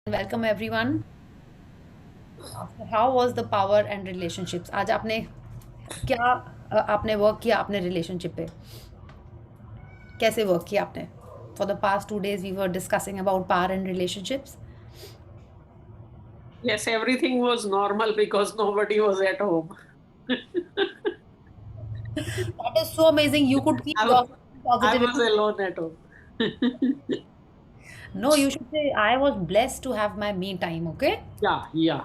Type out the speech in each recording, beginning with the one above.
Welcome everyone. How was the power and relationships? आज आपने क्या आपने वर्क किया अपने रिलेशनशिप पे? कैसे वर्क किया आपने? For the past 2 days we were discussing about power and relationships. Yes, everything was normal because nobody was at home. That is so amazing, you could keep I, wa- yourself I positive. was alone at home. No, you should say I was blessed to have my me time. Okay, Yeah, yeah.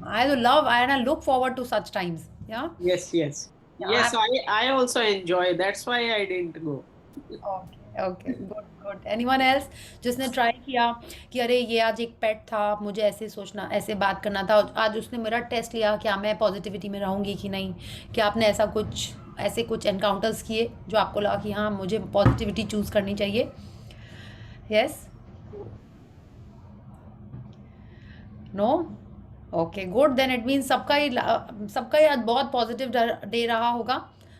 I love and I look forward to such times. या Yes, yes. Yes, I also enjoy. That's why I didn't go. Okay okay, good good. Anyone else जिसने try किया कि अरे ये आज एक पेट था, मुझे ऐसे सोचना, ऐसे बात करना था, आज उसने मेरा टेस्ट लिया, क्या मैं पॉजिटिविटी में रहूंगी कि नहीं? क्या आपने ऐसे कुछ एनकाउंटर्स किए जो आपको लगा कि हाँ मुझे पॉजिटिविटी चूज करनी चाहिए? Yes? No? Okay good, then it means सबका ही आज बहुत पॉजिटिव डे रहा होगा।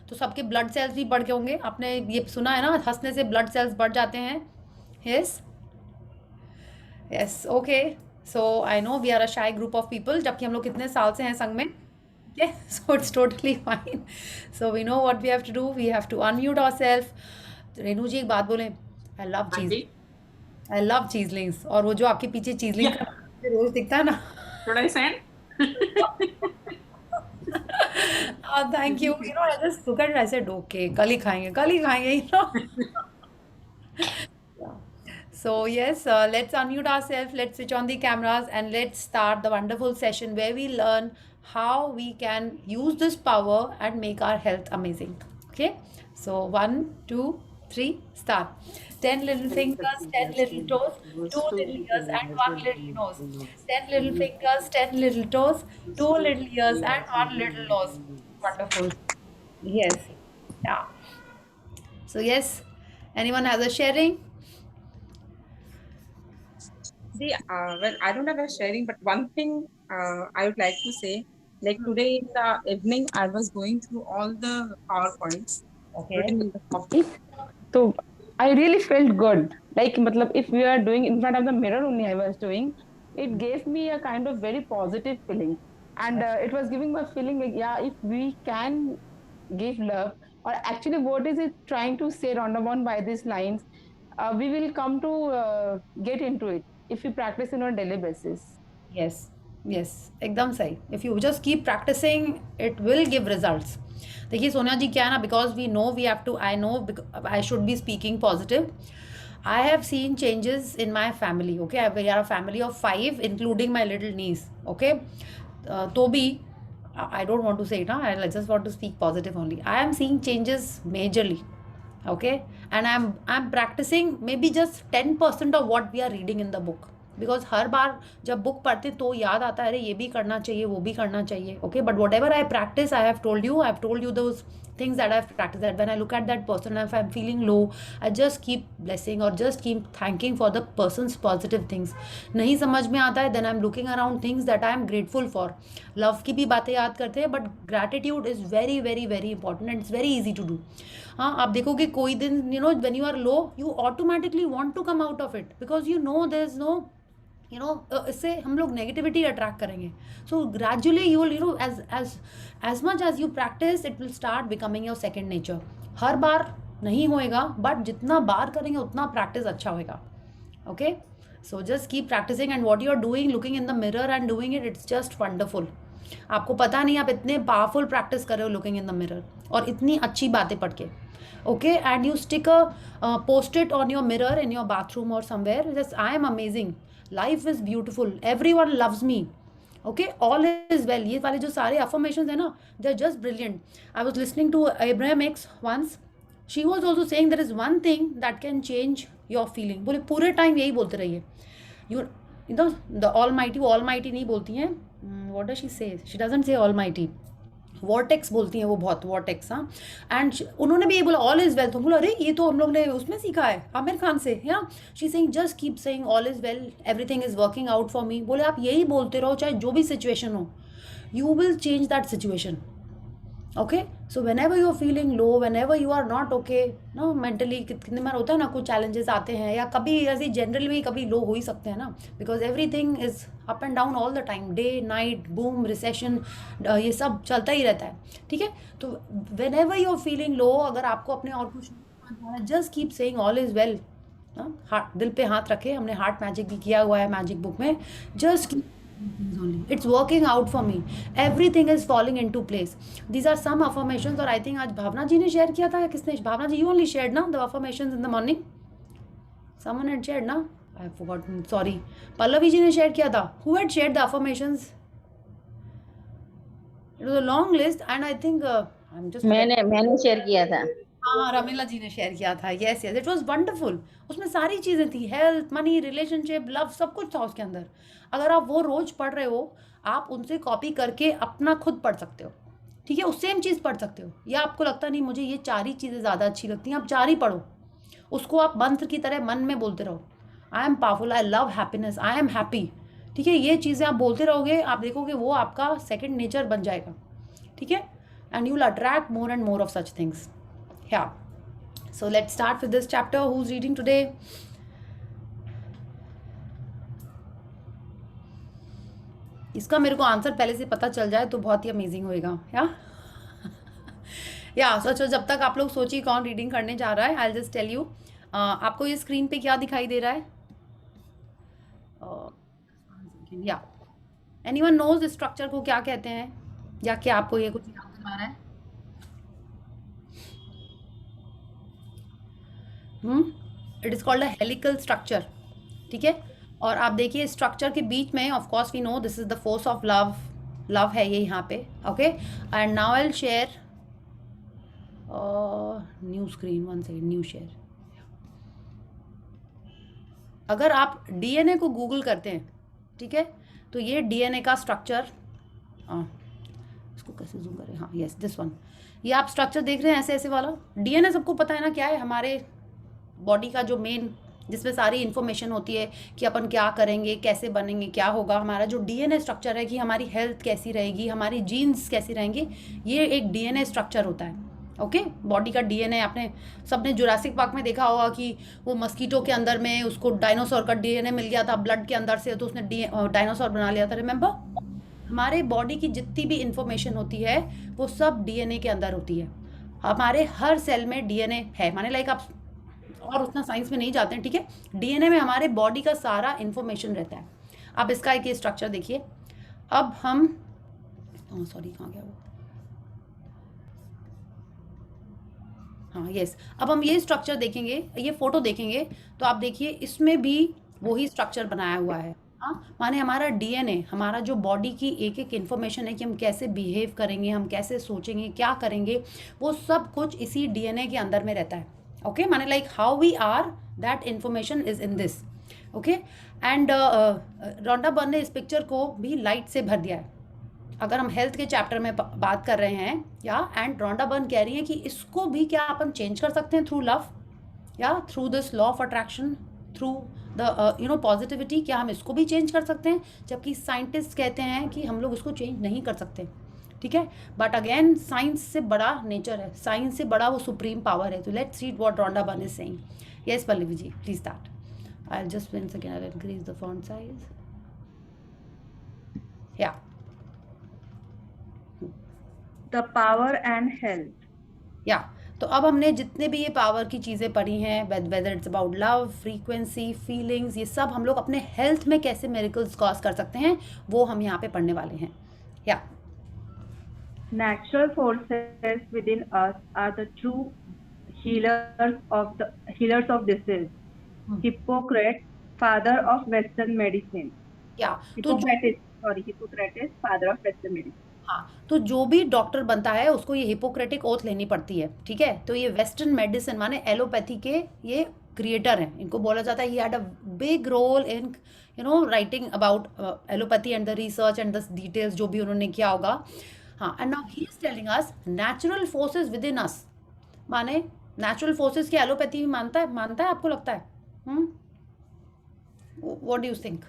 तो सबके ब्लड सेल्स भी बढ़ गए होंगे। आपने ये सुना है ना, हंसने से ब्लड सेल्स बढ़ जाते हैं। Yes yes, okay. So I know we are a shy group of people, जबकि हम लोग कितने साल से हैं संग में। Okay, so it's totally fine. So we know what we have to do, we have to unmute ourselves. Renu ji एक बात बोलें, I love cheese, Auntie? I love cheeselings. और वो जो आपके पीछे चीजलिंग Yeah. का रोज दिखता है ना। Should I send? Thank you, you know I just look at, I said okay, कल ही खाएंगे, कल ही खाएंगे, you know. So, yes, let's unmute ourselves, let's switch on the cameras, and let's start the wonderful session where we learn how we can use this power and make our health amazing. Okay, so one, two, three, start. 10 little fingers, 10 little toes, 2 little ears, and 1 little nose. 10 little fingers, 10 little toes, 2 little ears, and 1 little nose. Wonderful. Yes. Yeah. So, yes, anyone has a sharing? See, well, I don't have a sharing, but one thing I would like to say, like today in the evening, I was going through all the PowerPoints Okay. written in the topic. So I really felt good. Like, matlab, if we are doing in front of the mirror only, I was doing, it gave me a kind of very positive feeling. And it was giving me a feeling like, yeah, if we can give love, or actually, what is it trying to say roundabout by these lines? We will come to get into it if we practice on a daily basis. Yes yes, एकदम सही। If you just keep practising it will give results. देखिए सोनिया जी, क्या है ना, because we know we have to, I know I should be speaking positive. I have seen changes in my family. Okay, we are a family of 5 including my little niece. Okay, तो भी I don't want to say it, huh? I just want to speak positive only. I am seeing changes majorly. Okay, and I'm practicing maybe just 10% of what we are reading in the book. Because हर बार जब book पढ़ते तो याद आता है अरे ये भी करना चाहिए, वो भी करना चाहिए। Okay, but whatever I practice, I have told you those things that I have practice, that when I look at that person, if I am feeling low, I just keep blessing और just keep thanking for the person's positive things. नहीं समझ में आता है, then I am looking around things that I am grateful for. Love की भी बातें याद करते हैं, but gratitude is very very very important and it's very easy to do. हाँ, आप देखोगे कोई दिन, you know, when you are low, you automatically want to come out of it, because you know there is no, you know, इससे हम लोग negativity attract करेंगे। So gradually you will, you know, as much as you practice, it will start becoming your second nature. हर बार नहीं होएगा, but जितना बार करेंगे उतना प्रैक्टिस अच्छा होएगा। Okay, so just keep practising, and what you are doing, looking in the mirror and doing it, it's just wonderful. आपको पता नहीं आप इतने पावरफुल प्रैक्टिस कर रहे हो लुकिंग इन द मिरर, और इतनी अच्छी बातें पढ़ के। Okay, and you stick a post it on your mirror in your bathroom और somewhere, just I am amazing, life is beautiful, every one loves me, okay, all is well. ये वाले जो सारे अफर्मेशन है ना, they are just brilliant. I was listening to Abraham X once, she was also saying there is one thing that can change your feeling. बोले पूरे time यही बोलते रहिए, you know, the all mighty नहीं बोलती हैं, वॉट डज शी से, she doesn't say all mighty, vortex बोलती हैं वो, बहुत वॉर्टेक्स। हाँ, एंड उन्होंने भी ये बोला ऑल इज वेल, तो बोला अरे ये तो हम लोग ने उसमें सीखा है आमिर खान से। या she saying just keep saying all is well, everything is working out for me. बोले आप यही बोलते रहो चाहे जो भी सिचुएशन हो, you will change that situation. Okay, so whenever you are feeling low, whenever you are not okay, no mentally, कितने बार होता है ना कुछ चैलेंजेस आते हैं, या कभी ऐसे जनरल में कभी लो हो ही सकते हैं ना, because everything is up and down all the time, day night, boom, recession, ये सब चलता ही रहता है, ठीक है। तो whenever you are feeling low, अगर आपको अपने और कुछ just keep saying all is well, heart, दिल पे हाथ रखे, हमने हार्ट मैजिक भी किया हुआ है मैजिक बुक में, just only, it's working out for me, everything is falling into place. These are some affirmations, और I think आज भावना जी ने शेयर किया था, या किसने, भावना जी, you only shared ना the affirmations in the morning, someone had shared ना, I have forgotten, sorry, Pallavi ji ने शेयर किया था, who had shared the affirmations, it was a long list and I think I'm just मैंने share किया था। हाँ, रमीला जी ने शेयर किया था, yes yes, it was wonderful, उसमें सारी चीज़ें थी, हेल्थ, मनी, रिलेशनशिप, लव, सब कुछ था उसके अंदर। अगर आप वो रोज पढ़ रहे हो, आप उनसे कॉपी करके अपना खुद पढ़ सकते हो, ठीक है, उस सेम चीज़ पढ़ सकते हो, या आपको लगता नहीं मुझे ये 4 ही चीज़ें ज़्यादा अच्छी लगती हैं, आप 4 ही पढ़ो, उसको आप मंत्र की तरह मन में बोलते रहो, I am powerful, I love happiness, I am happy, ठीक है, ये चीज़ें आप बोलते रहोगे, आप देखोगे वो आपका सेकेंड नेचर बन जाएगा, ठीक है, and you will attract more and more of such things. या so let's start with this chapter. Who's reading today? इसका मेरे को आंसर पहले से पता चल जाए तो बहुत ही अमेजिंग होएगा, या सोचो, जब तक आप लोग सोचिए कौन रीडिंग करने जा रहा है, आई जस्ट टेल यू, आपको ये स्क्रीन पे क्या दिखाई दे रहा है, या एनीवन नोज इस स्ट्रक्चर को क्या कहते हैं, या क्या आपको ये कुछ याद आ रहा है? It is called a helical structure, ठीक है, और आप देखिए स्ट्रक्चर के बीच में, of course we know this is the force of love, love है ये यहाँ पे, okay, and now I will share new screen, 1 second, new share. अगर आप डीएनए को गूगल करते हैं, ठीक है, तो ये डीएनए का स्ट्रक्चर, इसको कैसे जूम करें, हाँ यस दिस वन, ये आप स्ट्रक्चर देख रहे हैं ऐसे ऐसे वाला, डीएनए सबको पता है ना क्या है, हमारे बॉडी का जो मेन, जिसमें सारी इन्फॉर्मेशन होती है कि अपन क्या करेंगे, कैसे बनेंगे, क्या होगा, हमारा जो डीएनए स्ट्रक्चर है, कि हमारी हेल्थ कैसी रहेगी, हमारी जीन्स कैसी रहेंगे, ये एक डीएनए स्ट्रक्चर होता है, ओके, बॉडी का डीएनए। आपने सबने जुरासिक पार्क में देखा होगा कि वो मस्कीटो के अंदर में उसको डायनासोर का डीएनए मिल गया था ब्लड के अंदर से, तो उसने डायनासोर बना लिया था, रिमेंबर? हमारे बॉडी की जितनी भी इंफॉर्मेशन होती है वो सब डीएनए के अंदर होती है, हमारे हर सेल में डीएनए है, माने लाइक आप और उतना साइंस में नहीं जाते हैं, ठीक है, डीएनए में हमारे बॉडी का सारा इंफॉर्मेशन रहता है। अब इसका एक स्ट्रक्चर देखिए, अब हम, सॉरी कहाँ गया वो, हाँ यस, अब हम ये स्ट्रक्चर देखेंगे, ये फोटो देखेंगे, तो आप देखिए इसमें भी वही स्ट्रक्चर बनाया हुआ है, हाँ, माने हमारा डीएनए, हमारा जो बॉडी की एक एक इन्फॉर्मेशन है कि हम कैसे बिहेव करेंगे, हम कैसे सोचेंगे, क्या करेंगे, वो सब कुछ इसी डीएनए के अंदर में रहता है, ओके, माने like how we are, that information is in this, okay, and Rhonda Byrne ने इस पिक्चर को भी लाइट से भर दिया है, अगर हम हेल्थ के चैप्टर में बात कर रहे हैं, या एंड रोंडा बर्न कह रही है कि इसको भी क्या अपन चेंज कर सकते हैं थ्रू लव, या through this law of attraction, through the positivity, क्या हम इसको भी चेंज कर सकते हैं, जबकि साइंटिस्ट कहते हैं कि हम लोग इसको चेंज नहीं कर सकते, ठीक है, बट अगेन साइंस से बड़ा नेचर है, साइंस से बड़ा वो सुप्रीम पावर है, तो let's read what Rhonda Byrne is saying. Yes Pallavi ji, please start, I will just once again I'll increase the font size, yeah, the power and health. या तो अब हमने जितने भी ये पावर की चीज़ें पढ़ी हैं, whether it's about love, frequency, feelings, ये सब हम लोग अपने हेल्थ में कैसे मिरेकल्स कॉज कर सकते हैं, वो हम यहाँ पे पढ़ने वाले हैं, या Natural forces within us are the true healers of disease. Hippocrates, father of Western medicine. या तो Hippocrates, father of Western medicine. हाँ, तो जो भी डॉक्टर बनता है उसको ये हिपोक्रेटिक ओथ लेनी पड़ती है, ठीक है, तो ये वेस्टर्न मेडिसिन माने एलोपैथी के ये क्रिएटर हैं, इनको बोला जाता है he had a big role in writing about allopathy and the research and the details जो भी उन्होंने किया होगा, हाँ, and now he is telling us natural forces within us, माने नेचुरल फोर्सेस की एलोपैथी मानता है आपको लगता है, what do you think?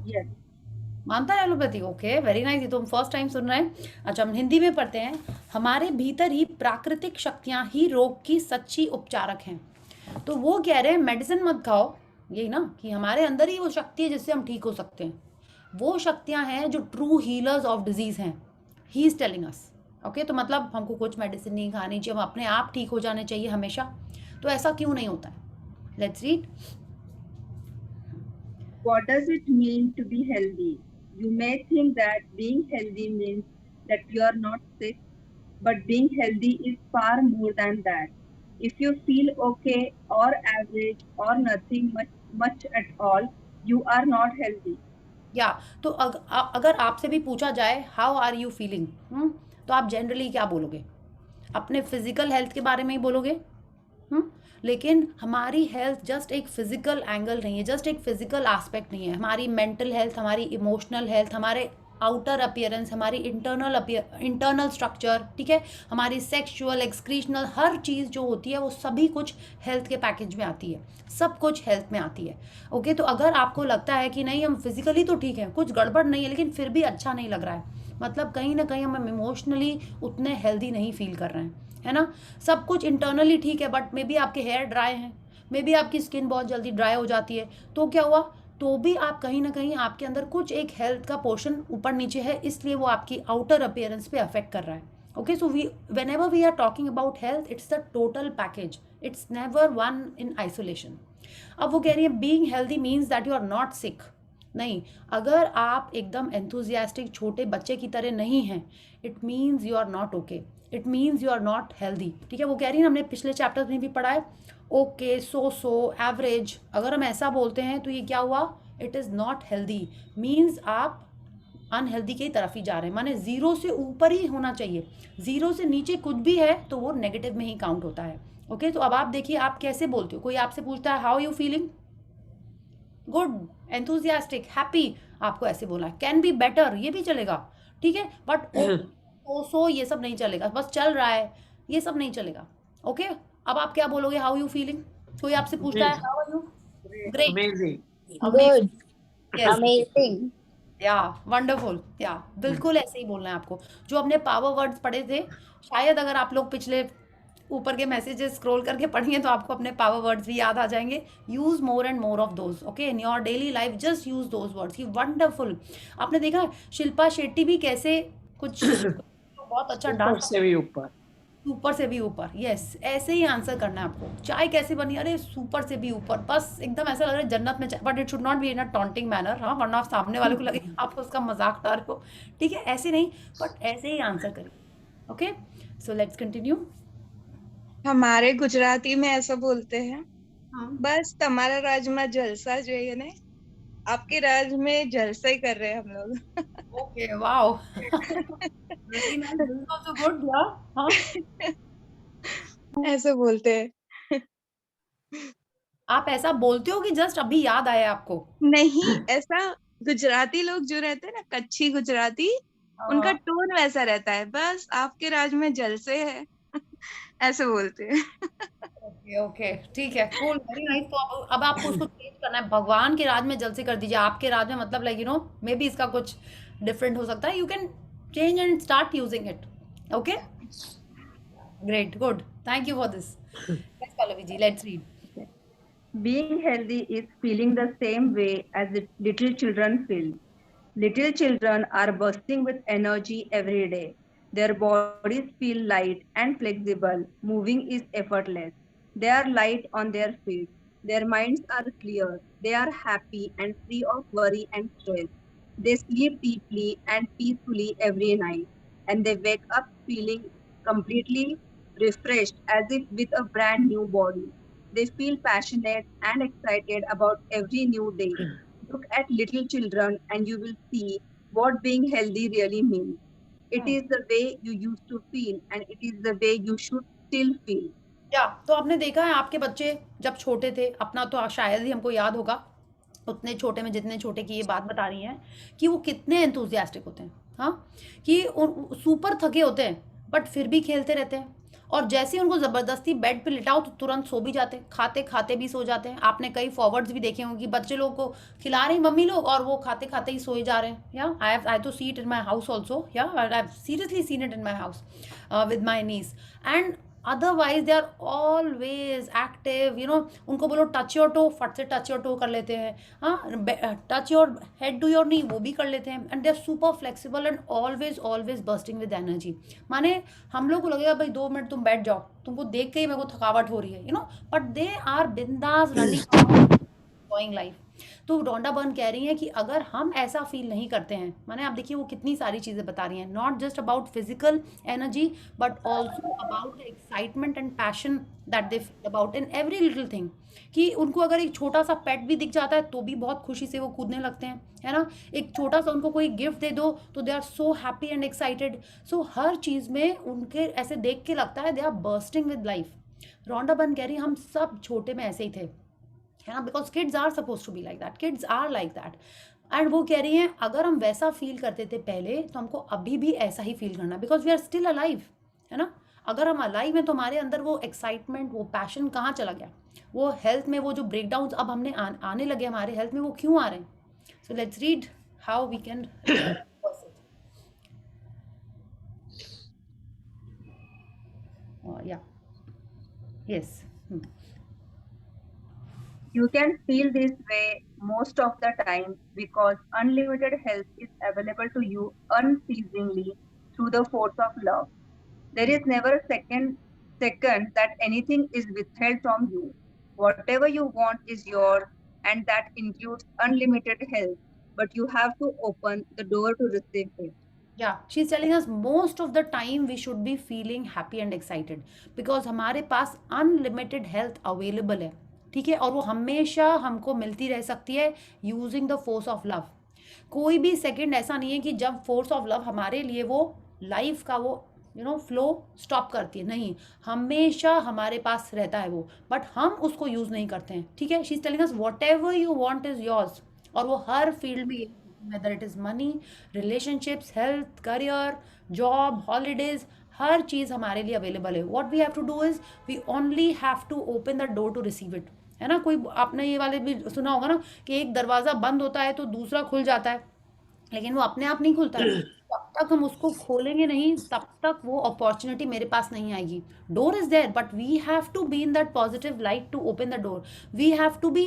Yes. मानता है एलोपैथी? Okay, very nice. ये तो हम फर्स्ट टाइम सुन रहे हैं। अच्छा, हम हिंदी में पढ़ते हैं। हमारे भीतर ही प्राकृतिक शक्तियां ही रोग की सच्ची उपचारक हैं। तो वो कह रहे हैं मेडिसिन मत खाओ, यही ना, कि हमारे अंदर ही वो शक्ति है जिससे हम ठीक हो सकते हैं। वो शक्तियां हैं जो ट्रू हीलर्स ऑफ डिजीज हैं। ही इज टेलिंग अस। ओके, तो मतलब हमको कुछ मेडिसिन नहीं खानी चाहिए, हम अपने आप ठीक हो जाने चाहिए हमेशा। तो ऐसा क्यों नहीं होता है? Let's read. What does it mean to be healthy? You may think that being healthy means that you are not sick, but being healthy is far more than that. If you feel okay or average or nothing much at all, you are not healthy. या तो अगर आपसे भी पूछा जाए how are you feeling, तो आप generally क्या बोलोगे? अपने फिजिकल हेल्थ के बारे में ही बोलोगे। लेकिन हमारी हेल्थ जस्ट एक फिजिकल एंगल नहीं है, जस्ट एक फिजिकल एस्पेक्ट नहीं है। हमारी मेंटल हेल्थ, हमारी इमोशनल हेल्थ, हमारे आउटर अपीयरेंस, हमारी इंटरनल स्ट्रक्चर, ठीक है, हमारी सेक्सुअल एक्सक्रीशनल हर चीज़ जो होती है वो सभी कुछ हेल्थ के पैकेज में आती है, सब कुछ हेल्थ में आती है। ओके, तो अगर आपको लगता है कि नहीं हम फिजिकली तो ठीक है, कुछ गड़बड़ नहीं है, लेकिन फिर भी अच्छा नहीं लग रहा है, मतलब कहीं ना कहीं हम इमोशनली उतने हेल्दी नहीं फील कर रहे हैं, है ना। सब कुछ इंटरनली ठीक है, बट मे बी आपके हेयर ड्राई हैं, मे बी आपकी स्किन बहुत जल्दी ड्राई हो जाती है, तो क्या हुआ? तो भी आप कहीं ना कहीं आपके अंदर कुछ एक हेल्थ का पोर्शन ऊपर नीचे है, इसलिए वो आपकी आउटर अपीयरेंस पे अफेक्ट कर रहा है। Okay, so we whenever we are talking about health, it's the total package, it's never one in isolation। अब वो कह रही है being healthy means that you are not sick. नहीं, अगर आप एकदम एंथुजियास्टिक छोटे बच्चे की तरह नहीं हैं, it means you are not okay, it means you are not healthy. ठीक है, वो कह रही है ना, हमने पिछले चैप्टर्स में भी पढ़ा है, ओके, सो एवरेज, अगर हम ऐसा बोलते हैं तो ये क्या हुआ? It is not healthy, means आप अनहेल्दी की तरफ ही जा रहे हैं। माने जीरो से ऊपर ही होना चाहिए, जीरो से नीचे कुछ भी है तो वो नेगेटिव में ही काउंट होता है। ओके, तो अब आप देखिए आप कैसे बोलते हो। कोई आपसे पूछता है how you feeling, good, enthusiastic, happy, आपको ऐसे बोला। कैन बी बेटर, ये भी चलेगा, ठीक है, बट सो ये सब नहीं चलेगा, बस चल रहा है, ये सब नहीं चलेगा। ओके, अब आप क्या बोलोगे? How you feeling. कोई आपसे पूछता है how are you, great, Amazing. Good. Yes, Amazing. या वंडरफुल, या बिल्कुल ऐसे ही बोलना है आपको। जो हमने पावर वर्ड्स पढ़े थे, शायद अगर आप लोग पिछले ऊपर के मैसेजेस स्क्रॉल करके पढ़िए तो आपको अपने पावर वर्ड्स भी याद आ जाएंगे। Use more and more of those, okay, in your daily life, just use those words. You wonderful. आपने देखा शिल्पा शेट्टी भी कैसे कुछ बहुत अच्छा ऊपर डांस, से भी ऊपर। ऊपर से भी ऊपर, यस, ऐसे ही आंसर करना है आपको। चाय कैसे बनी? अरे सुपर से भी ऊपर, बस एकदम ऐसा लग रहा है जन्नत में चाय, but it should not be in a taunting manner, हाँ, वरना आप सामने वाले को लगे आप उसका मजाक उड़ा रहे हो, ठीक है, ऐसे नहीं, बट ऐसे ही आंसर करिए। Okay, so let's continue. हमारे गुजराती में ऐसा बोलते हैं, हाँ, बस तुम्हारा राजमा जलसा जो है ना, आपके राज में जलसा ही कर रहे हैं हम लोग। Okay, wow, very nice, this is also good, या, हाँ, ऐसे बोलते हैं। आप ऐसा बोलते हो कि जस्ट अभी याद आया आपको? नहीं, ऐसा गुजराती लोग जो रहते हैं ना, कच्ची गुजराती, उनका टोन वैसा रहता है, बस आपके राज में जलसे है। ऐसे बोलते हैं। ओके ओके, ठीक है, कूल, वेरी नाइस। तो अब आपको उसको चेंज करना है, भगवान के राज में जल से कर दीजिए। आपके राज में मतलब लाइक मे बी इसका कुछ डिफरेंट हो सकता है। You can change and start using it. Okay, great, good, thank you for this. Yes Pallavi ji, let's read. Being healthy is feeling the same way as little children feel. Little children are bursting with energy every day. Their bodies feel light and flexible. Moving is effortless. They are light on their feet. Their minds are clear. They are happy and free of worry and stress. They sleep deeply and peacefully every night. And they wake up feeling completely refreshed as if with a brand new body. They feel passionate and excited about every new day. Look at little children and you will see what being healthy really means. It is the way you used to feel and it is the way you should still feel. या तो आपने देखा है आपके बच्चे जब छोटे थे, अपना तो शायद ही हमको याद होगा, उतने छोटे में जितने छोटे की ये बात बता रही हैं कि वो कितने एंथुजियास्टिक होते हैं, हाँ, कि सुपर थके होते हैं बट फिर भी खेलते रहते हैं। और जैसे ही उनको ज़बरदस्ती बेड पे लिटाओ तो तुरंत सो भी जाते हैं, खाते खाते भी सो जाते हैं। आपने कई फॉरवर्ड्स भी देखे होंगे कि बच्चे लोग को खिला रहे हैं मम्मी लोग और वो खाते खाते ही सोए जा रहे हैं। या आई तो see it in my house also, yeah I have seriously seen it in my house with my nieces. And otherwise they are always active, you know. उनको बोलो टच योर टो, फट से touch your to कर लेते हैं। हाँ, touch your head to your knee, वो भी कर लेते हैं। And they are super flexible and always always bursting with energy. माने हम लोग को लगेगा भाई 2 मिनट तुम बैठ जाओ, तुमको देख के ही मेरे को थकावट हो रही है, you know, but they are बिंदास रनिंग एंजॉइंग लाइफ। तो रोंडा बर्न कह रही है कि अगर हम ऐसा फील नहीं करते हैं, माने आप देखिए वो कितनी सारी चीज़ें बता रही हैं, not just about physical energy but also about the excitement and passion that they feel about in every little thing. कि उनको अगर एक छोटा सा पेट भी दिख जाता है तो भी बहुत खुशी से वो कूदने लगते हैं, है ना। एक छोटा सा उनको कोई गिफ्ट दे दो तो they are so happy and excited. So हर चीज़ में उनके ऐसे देख के लगता है they are bursting with life. Rhonda Byrne कह रही है हम सब छोटे में ऐसे ही थे, है ना, because kids are suppose to be like that, kids are like that. And वो कह रही हैं अगर हम वैसा फील करते थे पहले तो हमको अभी भी ऐसा ही फील करना, because we are still alive, है ना। अगर हम अलाइव हैं तो हमारे अंदर वो एक्साइटमेंट, वो पैशन कहाँ चला गया? वो हेल्थ में वो जो ब्रेकडाउन अब हमने आने लगे हमारे हेल्थ में, वो क्यों आ रहे हैं? So let's read how we can या yes. You can feel this way most of the time because unlimited help is available to you unceasingly through the force of love. There is never a second that anything is withheld from you. Whatever you want is yours, and that includes unlimited help. But you have to open the door to receive it. Yeah, she's telling us most of the time we should be feeling happy and excited because हमारे पास unlimited health available है, ठीक है, और वो हमेशा हमको मिलती रह सकती है using the force of love. कोई भी सेकंड ऐसा नहीं है कि जब फोर्स ऑफ लव हमारे लिए वो लाइफ का वो फ्लो स्टॉप करती है, नहीं, हमेशा हमारे पास रहता है वो, बट हम उसको यूज़ नहीं करते हैं, ठीक है। She is telling us what ever you want is yours, और वो हर फील्ड में, whether it is money, relationships, health, career, job, holidays, हर चीज़ हमारे लिए अवेलेबल है। What we have to do is we only have to open the door to receive it, है ना। कोई आपने ये वाले भी सुना होगा ना कि एक दरवाज़ा बंद होता है तो दूसरा खुल जाता है, लेकिन वो अपने आप नहीं खुलता है। जब तक हम उसको खोलेंगे नहीं तब तक वो अपॉर्चुनिटी मेरे पास नहीं आएगी। Door is there but we have to be in that positive light to open the door. We have to be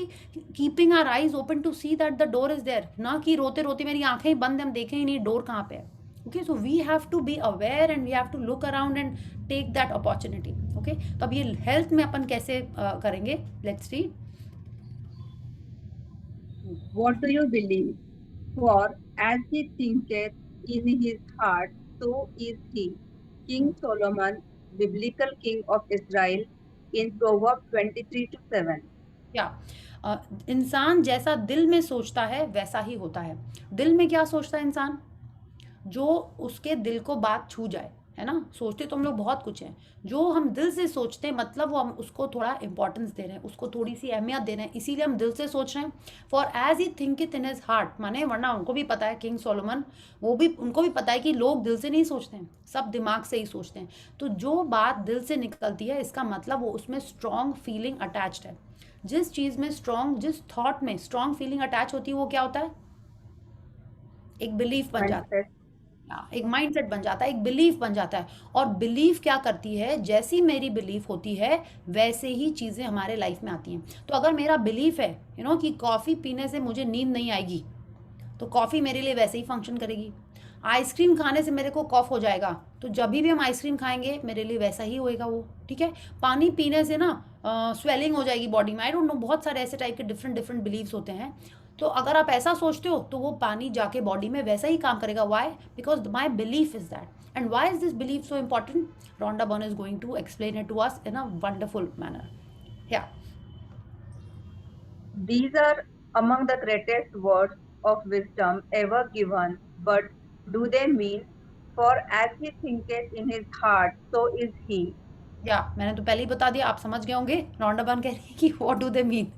keeping our eyes open to see that the door is there, ना कि रोते रोते मेरी आंखें ही बंद है, हम देखें ही नहीं डोर कहाँ पे है। Okay, so we have to be aware and we have to look around and take that opportunity. Okay, तो अब ये हेल्थ में अपन कैसे करेंगे, let's read. What do you believe? For as he thinketh in his heart, so is he. King Solomon, biblical king of Israel, in Proverbs 23:7. या इंसान जैसा दिल में सोचता है वैसा ही होता है। दिल में क्या सोचता है इंसान? जो उसके दिल को बात छू जाए, है ना। सोचते तो हम लोग बहुत कुछ हैं, जो हम दिल से सोचते हैं मतलब वो हम उसको थोड़ा इंपॉर्टेंस दे रहे हैं, उसको थोड़ी सी अहमियत दे रहे हैं, इसीलिए हम दिल से सोच रहे हैं। For as he think it in his heart, माने वरना उनको भी पता है, किंग सोलोमन, वो भी, उनको भी पता है कि लोग दिल से नहीं सोचते हैं, सब दिमाग से ही सोचते हैं। तो जो बात दिल से निकलती है इसका मतलब वो उसमें स्ट्रॉन्ग फीलिंग अटैच्ड है। जिस चीज़ में स्ट्रॉन्ग, जिस थॉट में स्ट्रॉन्ग फीलिंग अटैच होती है वो क्या होता है? एक बिलीफ बन जाता है, एक माइंडसेट बन जाता है, एक बिलीफ बन जाता है। और बिलीफ क्या करती है, जैसी मेरी बिलीफ होती है वैसे ही चीज़ें हमारे लाइफ में आती हैं। तो अगर मेरा बिलीफ है कि कॉफ़ी पीने से मुझे नींद नहीं आएगी, तो कॉफ़ी मेरे लिए वैसे ही फंक्शन करेगी। आइसक्रीम खाने से मेरे को कॉफ हो जाएगा, तो जब भी हम आइसक्रीम खाएंगे मेरे लिए वैसा ही होएगा वो, ठीक है। पानी पीने से ना स्वेलिंग हो जाएगी बॉडी में, आई डोंट नो, बहुत सारे ऐसे टाइप के डिफरेंट डिफरेंट बिलीव्स होते हैं। तो अगर आप ऐसा सोचते हो तो वो पानी जाके बॉडी में वैसा ही काम करेगा। Why? Because my belief is that. And why is this belief so important? Rhonda Byrne is going to explain it to us in a wonderful manner. या These are among the greatest words of wisdom ever given, but do they mean, for as he thinketh in his heart, so is he? या मैंने तो पहले ही बता दिया, आप समझ गए होंगे। रोंडा बर्न कह रही है कि what do they mean.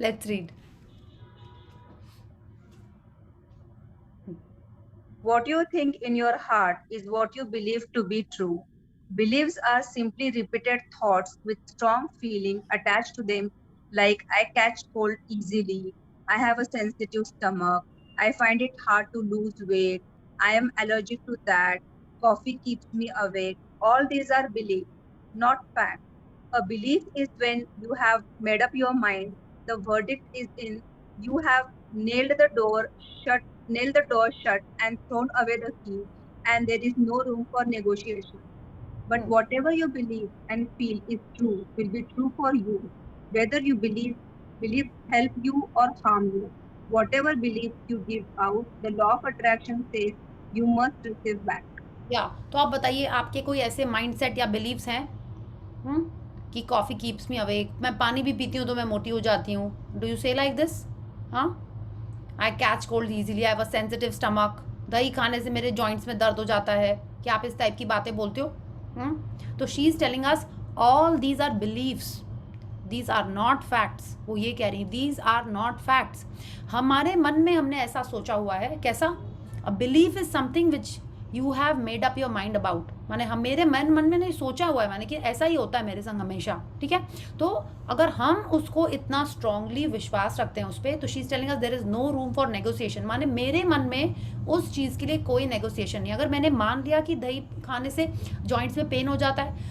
Let's read. What you think in your heart is what you believe to be true. Beliefs are simply repeated thoughts with strong feeling attached to them, like I catch cold easily, I have a sensitive stomach, I find it hard to lose weight, I am allergic to that, coffee keeps me awake. All these are beliefs, not facts. A belief is when you have made up your mind, the verdict is in, you have nailed the door nailed the door shut and thrown away the key, and there is no room for negotiation. But Hmm. whatever you believe and feel is true will be true for you, whether you believe help you or harm you. Whatever beliefs you give out, the law of attraction says you must receive back. या तो आप बताइए, आपके कोई ऐसे mindset या beliefs हैं? हम्म, कि कॉफ़ी कीप्स मी अवेक, मैं पानी भी पीती हूँ तो मैं मोटी हो जाती हूँ, डू यू से लाइक दिस? हाँ, I catch cold easily, I have a sensitive stomach, दही खाने से मेरे जॉइंट्स में दर्द हो जाता है, क्या आप इस टाइप की बातें बोलते हो? तो she is telling us all these are beliefs, these are not facts. वो ये कह रही, दीज आर नॉट फैक्ट्स। हमारे मन में हमने ऐसा सोचा हुआ है, कैसा? A belief is something which you have made up your mind about, माने हम मेरे मन में नहीं सोचा हुआ है, माने कि ऐसा ही होता है मेरे संग हमेशा, ठीक है? तो अगर हम उसको इतना स्ट्रांगली विश्वास रखते हैं उस पर, तो she is telling us there is no room for negotiation, माने मेरे मन में उस चीज़ के लिए कोई नेगोशिएशन नहीं। अगर मैंने मान लिया कि दही खाने से जॉइंट्स में पेन हो जाता है,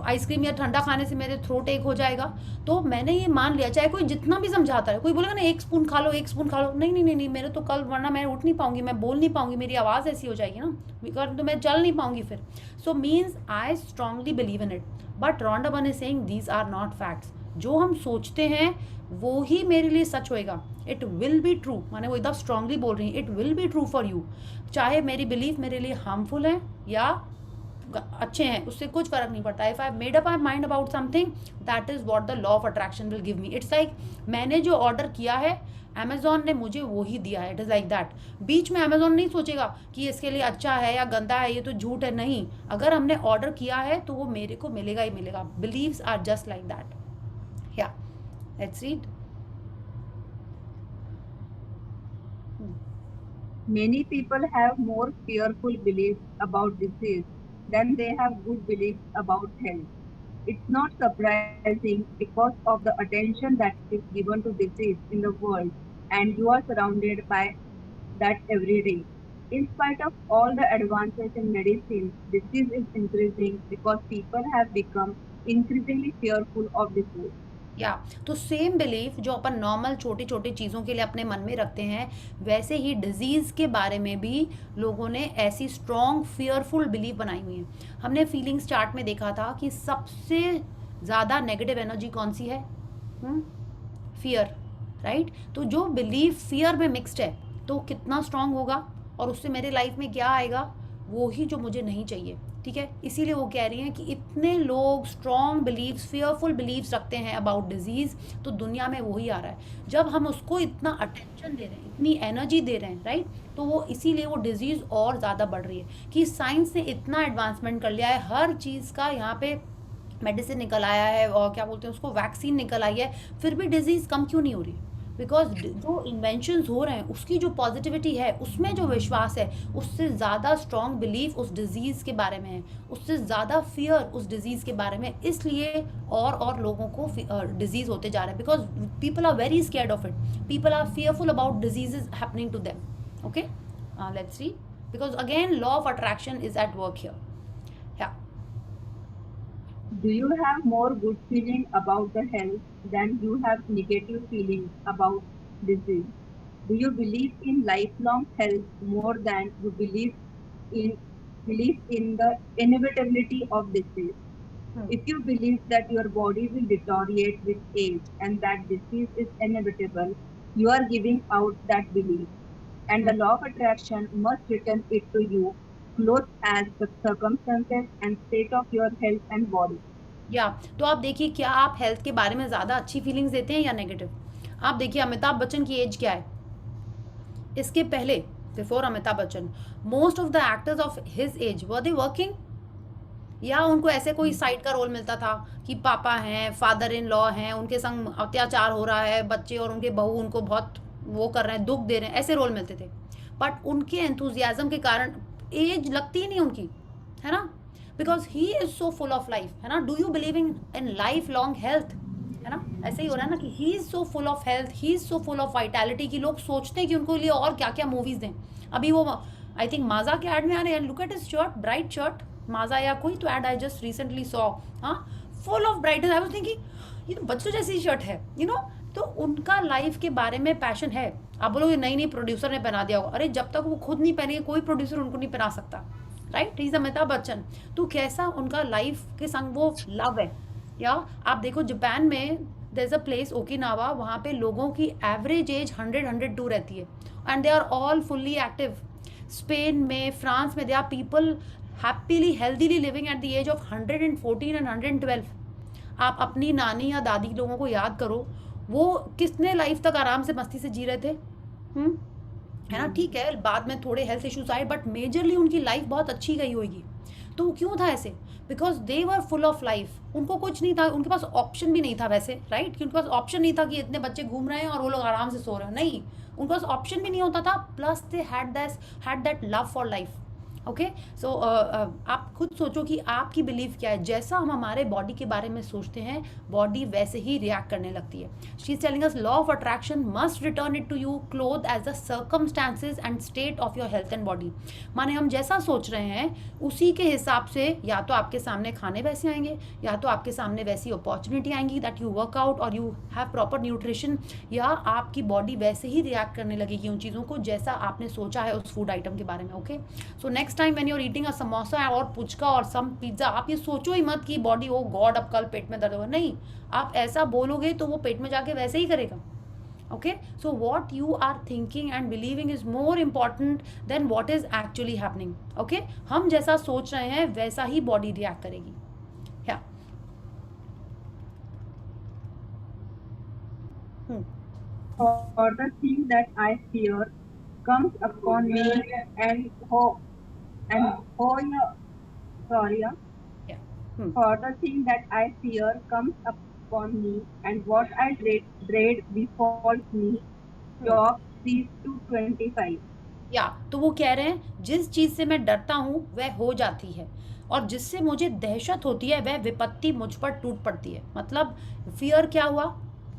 आइसक्रीम या ठंडा खाने से मेरे थ्रोट एक हो जाएगा, तो मैंने ये मान लिया, चाहे कोई जितना भी समझाता है, कोई बोलेगा ना एक स्पून खा लो, एक स्पून खा लो, नहीं नहीं नहीं नहीं, मेरे तो कल वरना मैं उठ नहीं पाऊंगी, मैं बोल नहीं पाऊंगी, मेरी आवाज़ ऐसी हो जाएगी ना, बिकॉज तो मैं चल नहीं पाऊंगी फिर। So means I strongly believe in it, but Rhonda Byrne is saying these are not facts. जो हम सोचते हैं वो ही मेरे लिए सच होएगा, इट विल बी ट्रू, माने वो एकदम स्ट्रांगली बोल रही है, it will be true for you. चाहे मेरी बिलीफ मेरे लिए हार्मफुल है या अच्छे हैं, उससे कुछ फर्क नहीं पड़ता। If I made up my mind about something, that is what the law of attraction will give me. It's like मैंने जो ऑर्डर किया है, अमेजोन ने मुझे वो ही दिया है। It is like that. बीच में अमेजोन नहीं सोचेगा कि इसके लिए अच्छा है या गंदा है, ये तो झूठ है, नहीं। अगर हमने ऑर्डर किया है तो वो मेरे को मिलेगा ही मिलेगा। Beliefs are just like that. Yeah let's read. Many people have more fearful beliefs about disease than they have good beliefs about health. It's not surprising because of the attention that is given to disease in the world, and you are surrounded by that every day. In spite of all the advances in medicine, disease is increasing because people have become increasingly fearful of disease. या तो same belief जो अपन normal छोटी छोटी चीज़ों के लिए अपने मन में रखते हैं, वैसे ही डिजीज़ के बारे में भी लोगों ने ऐसी स्ट्रॉन्ग फियरफुल बिलीफ बनाई हुई है। हमने फीलिंग्स चार्ट में देखा था कि सबसे ज़्यादा नेगेटिव एनर्जी कौन सी है? Fear, right? तो जो बिलीफ फियर में मिक्सड है तो कितना स्ट्रॉन्ग होगा, और उससे मेरे लाइफ में क्या आएगा? वो ही जो मुझे नहीं चाहिए, ठीक है? इसीलिए वो कह रही हैं कि इतने लोग स्ट्रॉन्ग बिलीव्स, फियरफुल बिलीव्स रखते हैं अबाउट डिजीज़, तो दुनिया में वही आ रहा है। जब हम उसको इतना अटेंशन दे रहे हैं, इतनी एनर्जी दे रहे हैं, राइट, तो वो इसीलिए वो डिजीज़ और ज़्यादा बढ़ रही है। कि साइंस ने इतना एडवांसमेंट कर लिया है, हर चीज़ का यहाँ पे मेडिसिन निकल आया है, और क्या बोलते हैं उसको, वैक्सीन निकल आई है, फिर भी डिजीज़ कम क्यों नहीं हो रही? बिकॉज जो इन्वेंशंस हो रहे हैं उसकी जो पॉजिटिविटी है, उसमें जो विश्वास है, उससे ज़्यादा स्ट्रॉन्ग बिलीफ उस डिज़ीज़ के बारे में है, उससे ज़्यादा फियर उस डिज़ीज़ के बारे में। इसलिए और लोगों को डिजीज़ होते जा रहे हैं, because people are very scared of it, people are fearful about diseases happening to them. Okay, let's see, because again law of attraction is at work here. या Do you have more good feeling about the health than you have negative feelings about disease? Do you believe in lifelong health more than you in believe in the inevitability of disease? If you believe that your body will deteriorate with age and that disease is inevitable, you are giving out that belief. And the law of attraction must return it to you, clothed as the circumstances and state of your health and body. या तो आप देखिए, क्या आप health के बारे में ज़्यादा अच्छी फीलिंग्स देते हैं या नेगेटिव? आप देखिए अमिताभ बच्चन की एज क्या है, इसके पहले, before Amitabh Bachchan, most of the actors of his age were they working, या उनको ऐसे कोई साइड का रोल मिलता था कि पापा हैं, फादर इन लॉ हैं, उनके संग अत्याचार हो रहा है, बच्चे और उनके बहू उनको बहुत वो कर रहे हैं, दुख दे रहे हैं, ऐसे रोल मिलते थे। बट उनके एंथुजियाज्म के कारण एज लगती ही नहीं उनकी, है ना? Because he is so full of life, है ना. Do you believe in life long health, है ना. ऐसे ही हो रहा है ना कि he is so full of health, he is so full of vitality कि लोग सोचते हैं कि उनको लिए और क्या क्या मूवीज दें. अभी वो आई थिंक माजा के ऐड में आ रहे हैं, look at his shirt, bright shirt, Maaza या कोई तो ad I just recently saw, हाँ, full of brightness. I was thinking ये तो बच्चों जैसी शर्ट है, यू नो. तो उनका लाइफ के बारे में पैशन है. आप बोलोगे नहीं नहीं प्रोड्यूसर ने पहना दिया होगा, अरे जब तक वो खुद नहीं पहनेंगे कोई प्रोड्यूसर उनको नहीं पहना सकता, राइट. इज अमिताभ बच्चन, तो कैसा उनका लाइफ के संग वो लव है. या आप देखो जापान में there is a place Okinawa, वहाँ पे लोगों की एवरेज एज 102 रहती है and they are all fully active. Spain में, फ्रांस में, they are people happily healthily living at the age of 114 and 112. आप अपनी नानी या दादी लोगों को याद करो, वो कितने लाइफ तक आराम से मस्ती से जी रहे थे, है ना. ठीक है बाद में थोड़े हेल्थ इश्यूज आए बट मेजरली उनकी लाइफ बहुत अच्छी गई होगी. तो क्यों था ऐसे? Because they were full of life. उनको कुछ नहीं था, उनके पास ऑप्शन भी नहीं था वैसे, राइट, कि उनके पास ऑप्शन नहीं था कि इतने बच्चे घूम रहे हैं और वो लोग आराम से सो रहे हैं, नहीं, उनके पास ऑप्शन भी नहीं होता था. Plus they had that love for life. Okay, so आप खुद सोचो कि आपकी बिलीफ क्या है. जैसा हम हमारे बॉडी के बारे में सोचते हैं, बॉडी वैसे ही रिएक्ट करने लगती है. She is telling us law of attraction must return it to you cloth as the circumstances and state of your health and body. माने हम जैसा सोच रहे हैं उसी के हिसाब से या तो आपके सामने खाने वैसे आएंगे, या तो आपके सामने वैसी अपॉर्चुनिटी आएंगी दैट यू वर्क आउट और यू हैव प्रॉपर न्यूट्रिशन, या आपकी बॉडी वैसे ही रिएक्ट करने लगेगी उन चीज़ों को जैसा आपने सोचा है उस फूड आइटम के बारे में. Okay, so next time when you are eating a samosa और पुचका और सम पिज्जा, आप ये सोचो ही मत कि बॉडी ओ गॉड अब कल पेट में दर्द होगा. नहीं, आप ऐसा बोलोगे तो वो पेट में जाके वैसे ही करेगा. Okay, so what you are thinking and believing is more important than what is actually happening. Okay, हम जैसा सोच रहे हैं वैसा ही बॉडी रिएक्ट करेगी. या For the thing that I fear comes upon me and For the thing that I fear comes upon me and what I dread befalls me. Job 3:25. या तो वो कह रहे हैं जिस चीज़ से मैं डरता हूँ वह हो जाती है और जिससे मुझे दहशत होती है वह विपत्ति मुझ पर टूट पड़ती है. मतलब फियर क्या हुआ,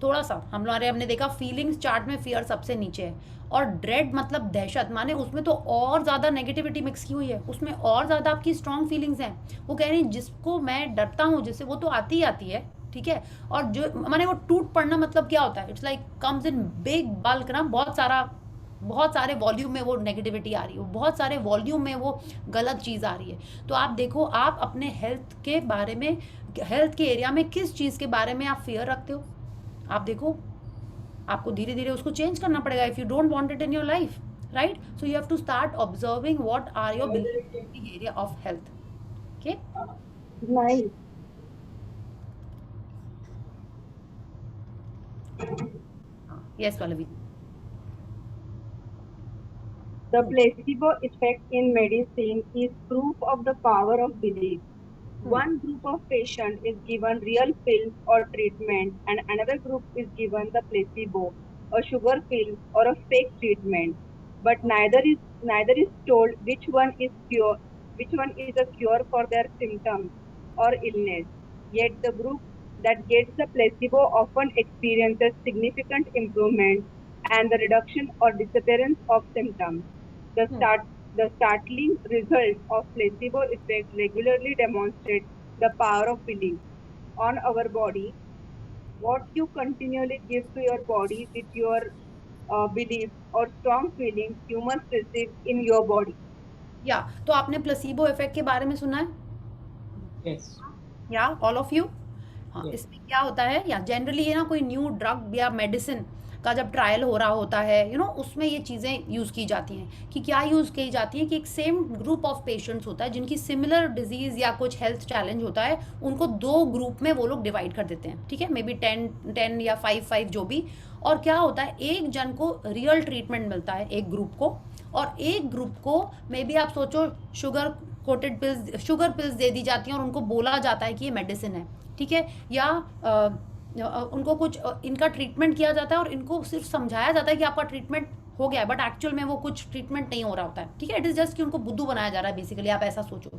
थोड़ा सा हमने देखा फीलिंग्स चार्ट में फियर सबसे नीचे है, और ड्रेड मतलब दहशत, माने उसमें तो और ज़्यादा नेगेटिविटी मिक्स की हुई है, उसमें और ज़्यादा आपकी स्ट्रॉन्ग फीलिंग्स हैं. वो कह रही हैं जिसको मैं डरता हूँ, जिससे वो तो आती ही आती है, ठीक है, और जो माने वो टूट पड़ना मतलब क्या होता है, it's like comes in big bulk ना, बहुत सारे वॉल्यूम में वो नेगेटिविटी आ रही है, बहुत सारे वॉल्यूम में वो गलत चीज़ आ रही है. तो आप देखो आप अपने हेल्थ के बारे में, हेल्थ के एरिया में किस चीज़ के बारे में आप फियर रखते हो. आप देखो आपको धीरे धीरे उसको चेंज करना पड़ेगा if you don't want it in your life, right. So you have to start observing what are your belief in the area of health. Okay, Nice. Yes Pallavi. The placebo effect in medicine is proof of the power of belief. One group of patients is given real pills or treatment, and another group is given the placebo, a sugar pill or a fake treatment. But neither is told which one is a cure for their symptoms or illness. Yet the group that gets the placebo often experiences significant improvement and the reduction or disappearance of symptoms. The startling results of placebo effect regularly demonstrate the power of belief on our body. What you continually give to your body with your belief or strong feelings, you must receive in your body. या तो आपने placebo effect के बारे में सुना है? Yes. या all of you? हाँ, Yes. इसमें क्या होता है, या जनरली ये ना कोई न्यू ड्रग या मेडिसिन का जब ट्रायल हो रहा होता है, यू नो, उसमें ये चीज़ें यूज़ की जाती हैं. कि क्या यूज़ की जाती है कि एक सेम ग्रुप ऑफ पेशेंट्स होता है जिनकी सिमिलर डिजीज़ या कुछ हेल्थ चैलेंज होता है, उनको 2 ग्रुप में वो लोग डिवाइड कर देते हैं, ठीक है, मे बी 10 या 5 जो भी. और क्या होता है, एक जन को रियल ट्रीटमेंट मिलता है एक ग्रुप को, और एक ग्रुप को मे बी आप सोचो शुगर पिल्स दे दी जाती हैं और उनको बोला जाता है कि ये मेडिसिन है, ठीक है, या उनको कुछ इनका ट्रीटमेंट किया जाता है और इनको सिर्फ समझाया जाता है कि आपका ट्रीटमेंट हो गया है, बट एक्चुअल में वो कुछ ट्रीटमेंट नहीं हो रहा होता है, ठीक है। इट इज़ जस्ट कि उनको बुद्धू बनाया जा रहा है बेसिकली, आप ऐसा सोचो,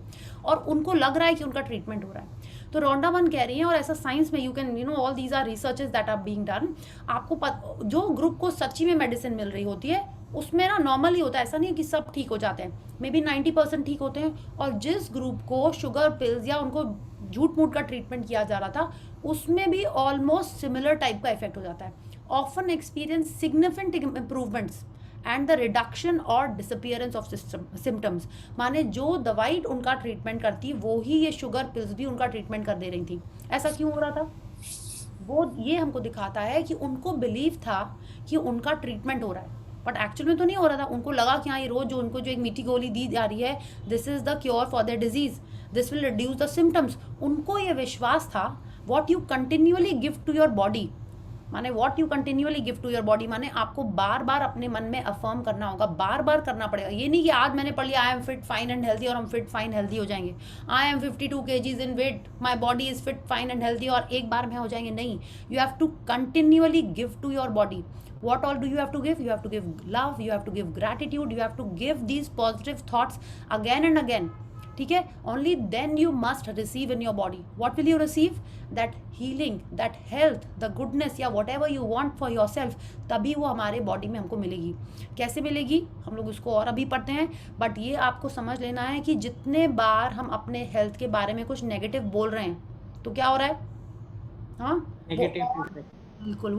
और उनको लग रहा है कि उनका ट्रीटमेंट हो रहा है। तो रोंडा वन कह रही है, और ऐसा साइंस में you can you know all these are researches that are being done. आपको जो ग्रुप को सच्ची में मेडिसिन मिल रही होती है उसमें ना नॉर्मली होता है, ऐसा नहीं है कि सब ठीक हो जाते हैं, मे बी 90% ठीक होते हैं। और जिस ग्रुप को शुगर पिल्स या उनको झूठ मूठ का ट्रीटमेंट किया जा रहा था उसमें भी ऑलमोस्ट सिमिलर टाइप का इफेक्ट हो जाता है। Often experience significant improvements and the reduction और डिसअपियरेंस ऑफ सिम्टम्स। माने जो दवाई उनका ट्रीटमेंट करती वो ही ये शुगर पिल्स भी उनका ट्रीटमेंट कर दे रही थी। ऐसा क्यों हो रहा था? वो ये हमको दिखाता है कि उनको बिलीव था कि उनका ट्रीटमेंट हो रहा है, बट एक्चुअल में तो नहीं हो रहा था। उनको लगा कि हाँ ये रोज जो उनको जो एक मीठी गोली दी जा रही है, this is the cure for the disease, this will reduce the symptoms. उनको ये विश्वास था what you continuously give to your body, माने what you continuously give to your body, माने आपको बार बार अपने मन में अफर्म करना होगा, बार बार करना पड़ेगा। ये नहीं कि आज मैंने पढ़ लिया I am fit fine and healthy और हम फिट फाइन हेल्थी हो जाएंगे, I am 52 kgs in weight, my body is fit fine and healthy और एक बार में हो जाएंगे। नहीं, you have to continuously give to your body. What all do you have to give? You have to give love, you have to give gratitude, you have to give these positive thoughts again and again. ठीक है? Only then you must receive in your body. What will you receive? That healing, that health, the goodness या whatever you want for yourself, तभी वो हमारे body में हमको मिलेगी। कैसे मिलेगी? हम लोग उसको और अभी पढ़ते हैं, बट ये आपको समझ लेना है कि जितने बार हम अपने हेल्थ के बारे में कुछ नेगेटिव बोल रहे हैं तो क्या हो रहा है? हाँ, बिल्कुल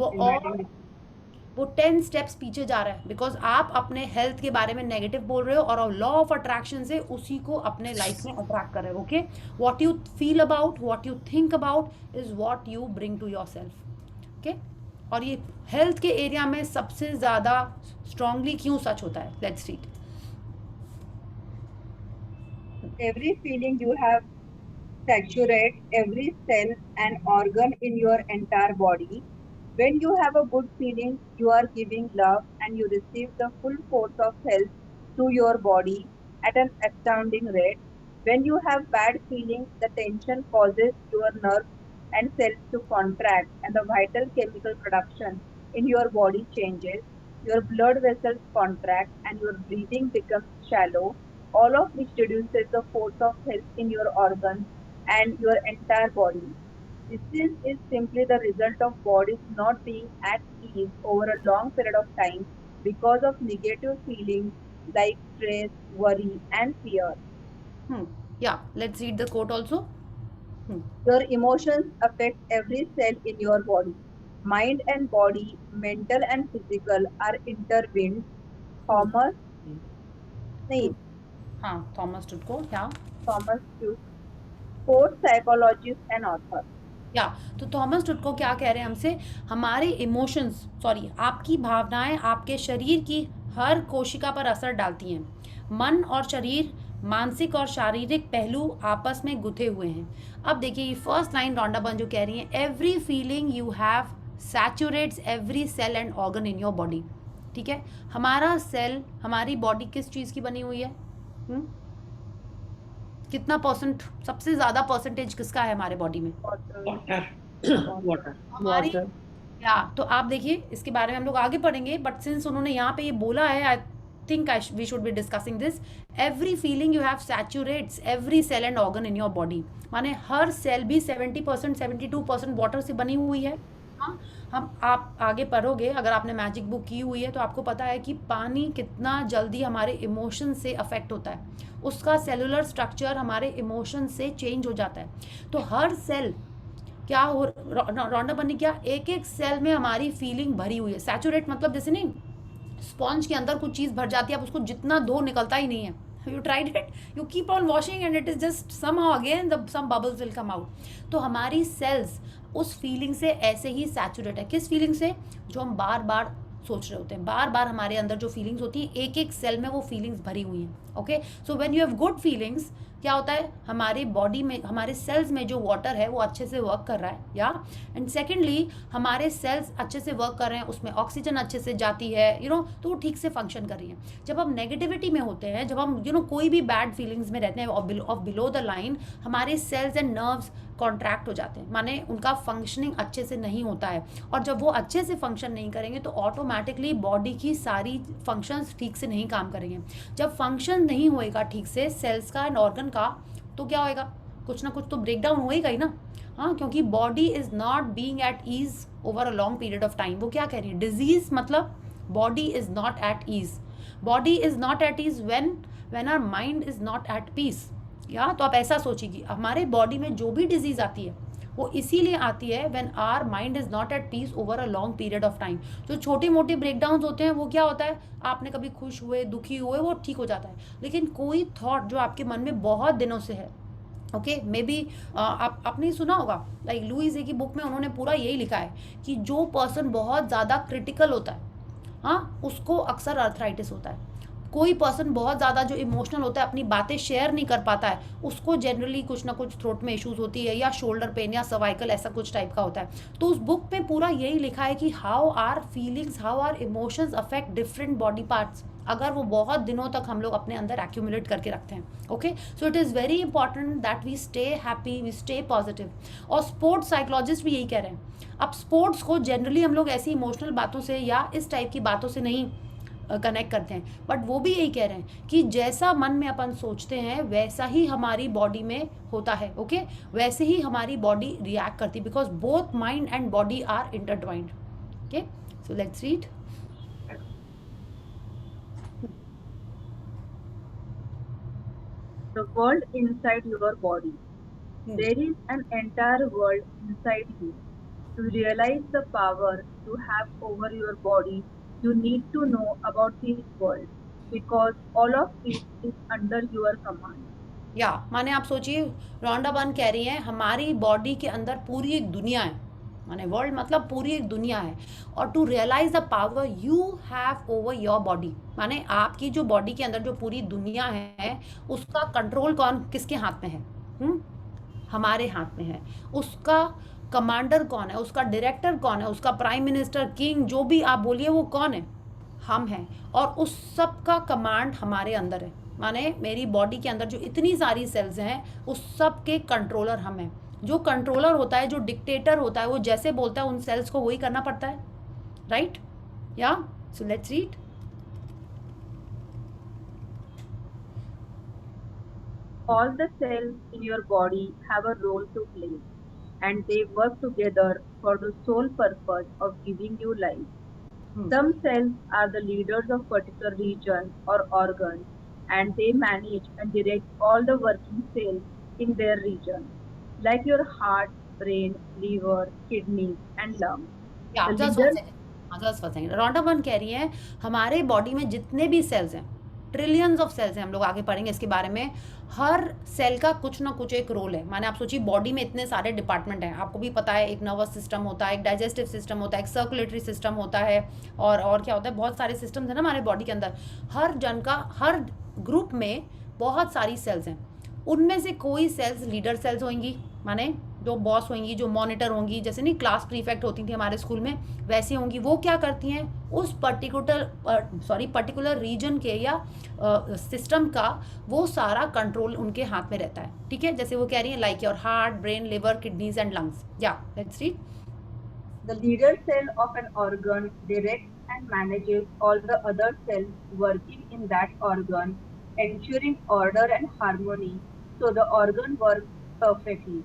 वो 10 स्टेप्स पीछे जा रहा है, बिकॉज आप अपने हेल्थ के बारे में नेगेटिव बोल रहे हो और लॉ ऑफ अट्रैक्शन से उसी को अपने लाइफ में अट्रैक्ट कर रहे हो। ओके, what you feel about, what you think about is what you bring to yourself. Okay, और ये हेल्थ के एरिया में सबसे ज्यादा स्ट्रांगली क्यों सच होता है? Let's read. Every feeling you have saturate every cell and organ in your entire body. When you have a good feeling, you are giving love and you receive the full force of health to your body at an astounding rate. When you have bad feelings, the tension causes your nerves and cells to contract and the vital chemical production in your body changes. Your blood vessels contract and your breathing becomes shallow, all of which reduces the force of health in your organs and your entire body. This is simply the result of bodies not being at ease over a long period of time because of negative feelings like stress, worry, and fear. Yeah, let's read the quote also. Your emotions affect every cell in your body. Mind and body, mental and physical, are intertwined. Thomas Tutko, yeah. Thomas Tutko, sports psychologist and author. या तो Thomas टुटको क्या कह रहे हैं हमसे? हमारे emotions, sorry आपकी भावनाएं आपके शरीर की हर कोशिका पर असर डालती हैं। मन और शरीर, मानसिक और शारीरिक पहलू आपस में गुथे हुए हैं। अब देखिए ये फर्स्ट लाइन रोंडा बन जो कह रही है, every feeling you have saturates every cell and organ in your body. ठीक है, हमारा सेल, हमारी बॉडी किस चीज़ की बनी हुई है? कितना परसेंट, सबसे ज्यादा परसेंटेज किसका है हमारे बॉडी में? वाटर। या तो आप देखिए इसके बारे में हम लोग आगे पढ़ेंगे, बट सिंस उन्होंने यहाँ पे ये बोला है, I think we should be discussing this. Every feeling you have saturates every cell and organ in your body, माने हर सेल भी 70% 72% वाटर से बनी हुई है। आप आगे पढ़ोगे, अगर आपने मैजिक बुक की हुई है तो आपको पता है कि पानी कितना जल्दी हमारे इमोशन से अफेक्ट होता है, उसका सेलुलर स्ट्रक्चर हमारे इमोशन से चेंज हो जाता है। तो हर सेल क्या हो, रोंडा बनी क्या, एक एक सेल में हमारी फीलिंग भरी हुई है। सैचुरेट मतलब जैसे नहीं स्पॉन्ज के अंदर कुछ चीज़ भर जाती है, अब उसको जितना धो निकलता ही नहीं है। You tried it, you keep on washing and it is just somehow again some bubbles will come out. तो हमारी सेल्स उस फीलिंग से ऐसे ही सैचुरेट है। किस फीलिंग से? जो हम बार बार सोच रहे होते हैं, बार बार हमारे अंदर जो फीलिंग्स होती है, एक एक सेल में वो फीलिंग्स भरी हुई हैं। Okay, so when you have good feelings, क्या होता है, हमारे बॉडी में, हमारे सेल्स में जो वाटर है वो अच्छे से वर्क कर रहा है, या एंड सेकेंडली हमारे सेल्स अच्छे से वर्क कर रहे हैं, उसमें ऑक्सीजन अच्छे से जाती है, तो वो ठीक से फंक्शन कर रही है। जब हम नेगेटिविटी में होते हैं, जब हम कोई भी बैड फीलिंग्स में रहते हैं ऑफ बिलो द लाइन, हमारे सेल्स एंड नर्व्स कॉन्ट्रैक्ट हो जाते हैं, माने उनका फंक्शनिंग अच्छे से नहीं होता है। और जब वो अच्छे से फंक्शन नहीं करेंगे तो ऑटोमेटिकली बॉडी की सारी फंक्शंस ठीक से नहीं काम करेंगे। जब फंक्शन नहीं होएगा ठीक से सेल्स का एंड ऑर्गन का, तो क्या होएगा, कुछ ना कुछ तो ब्रेक डाउन होएगा ही ना। हाँ, क्योंकि body is not being at ease over a long period of time. वो क्या कह रही है, डिजीज मतलब body is not at ease, body is not at ease when our mind is not at peace. या तो आप ऐसा सोचिए, हमारे बॉडी में जो भी डिजीज आती है वो इसीलिए आती है when our mind is not at peace over a long period of time. जो छोटी मोटी ब्रेकडाउन होते हैं वो क्या होता है, आपने कभी खुश हुए, दुखी हुए, वो ठीक हो जाता है। लेकिन कोई थॉट जो आपके मन में बहुत दिनों से है, ओके, मे बी आपने सुना होगा, लाइक लुइस की बुक में उन्होंने पूरा यही लिखा है कि जो पर्सन बहुत ज़्यादा क्रिटिकल होता है, हाँ, उसको अक्सर अर्थराइटिस होता है। कोई पर्सन बहुत ज़्यादा जो इमोशनल होता है, अपनी बातें शेयर नहीं कर पाता है, उसको जनरली कुछ ना कुछ थ्रोट में इश्यूज होती है, या शोल्डर पेन या सर्वाइकल ऐसा कुछ टाइप का होता है। तो उस बुक में पूरा यही लिखा है कि how are feelings, how are emotions affect different body parts, अगर वो बहुत दिनों तक हम लोग अपने अंदर एक्यूमुलेट करके रखते हैं। Okay, so it is very important that we stay happy, we stay positive. और स्पोर्ट्स साइकोलॉजिस्ट भी यही कह रहे हैं। अब स्पोर्ट्स को जनरली हम लोग ऐसी इमोशनल बातों से या इस टाइप की बातों से नहीं कनेक्ट करते हैं, बट वो भी यही कह रहे हैं कि जैसा मन में अपन सोचते हैं वैसा ही हमारी बॉडी में होता है। ओके, वैसे ही हमारी बॉडी रिएक्ट करती है, because both mind and body are intertwined. Okay, so let's read. The world inside your body. There is an entire world inside you. To realize the power you have over your body, you need to know about this world, because all of it is under your command. या माने आप सोचिए, रोंडा Byrne कह रही है हमारी body के अंदर पूरी एक दुनिया है, माने वर्ल्ड मतलब पूरी एक दुनिया है। और to realize the power you have over your body, माने आपकी जो बॉडी के अंदर जो पूरी दुनिया है उसका कंट्रोल कौन, किसके हाथ में है? हमारे हाथ में है। उसका कमांडर कौन है, उसका डायरेक्टर कौन है, उसका प्राइम मिनिस्टर, किंग, जो भी आप बोलिए वो कौन है, हम हैं। और उस सब का कमांड हमारे अंदर है, माने मेरी बॉडी के अंदर जो इतनी सारी सेल्स हैं उस सब के कंट्रोलर हम हैं। जो कंट्रोलर होता है, जो डिक्टेटर होता है, वो जैसे बोलता है उन सेल्स को वही करना पड़ता है, राइट? या सो let's read. All the cells in your body have a role to play, and they work together for the sole purpose of giving you life. Some cells are the leaders of particular region or organ, and they manage and direct all the working cells in their region, like your heart, brain, liver, kidneys, and lungs. या The just leader- one second, Rhonda Byrne कह रही है हमारे body में जितने भी sales हैं, trillions of sales हैं, हम लोग आगे पढ़ेंगे इसके बारे में। हर सेल का कुछ ना कुछ एक रोल है। माने आप सोचिए बॉडी में इतने सारे डिपार्टमेंट हैं, आपको भी पता है, एक नर्वस सिस्टम होता है, एक डाइजेस्टिव सिस्टम होता है, एक सर्कुलेटरी सिस्टम होता है, और क्या होता है, बहुत सारे सिस्टम्स हैं ना हमारे बॉडी के अंदर। हर जन का, हर ग्रुप में बहुत सारी सेल्स हैं। उनमें से कोई सेल्स लीडर सेल्स होंगी, माने जो बॉस होंगी, जो मॉनिटर होंगी, जैसे नहीं क्लास प्रीफेक्ट होती थी हमारे स्कूल में, वैसी होंगी। वो क्या करती हैं, उस पर्टिकुलर रीजन के या सिस्टम का वो सारा कंट्रोल उनके हाथ में रहता है। ठीक है, जैसे वो कह रही है like your heart, brain, liver, kidneys and lungs. Yeah let's read. The leader cell of an organ directs and manages all the other cells working in that organ, ensuring order and harmony so the organ works perfectly.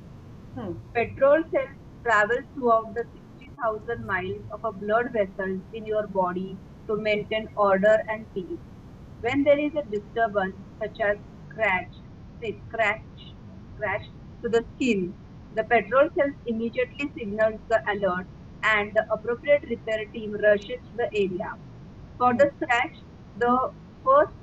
Petrol cells travel throughout the 60,000 miles of a blood vessel in your body to maintain order and peace. When there is a disturbance, such as scratch to the skin, the petrol cells immediately signals the alert, and the appropriate repair team rushes to the area. For the scratch, the first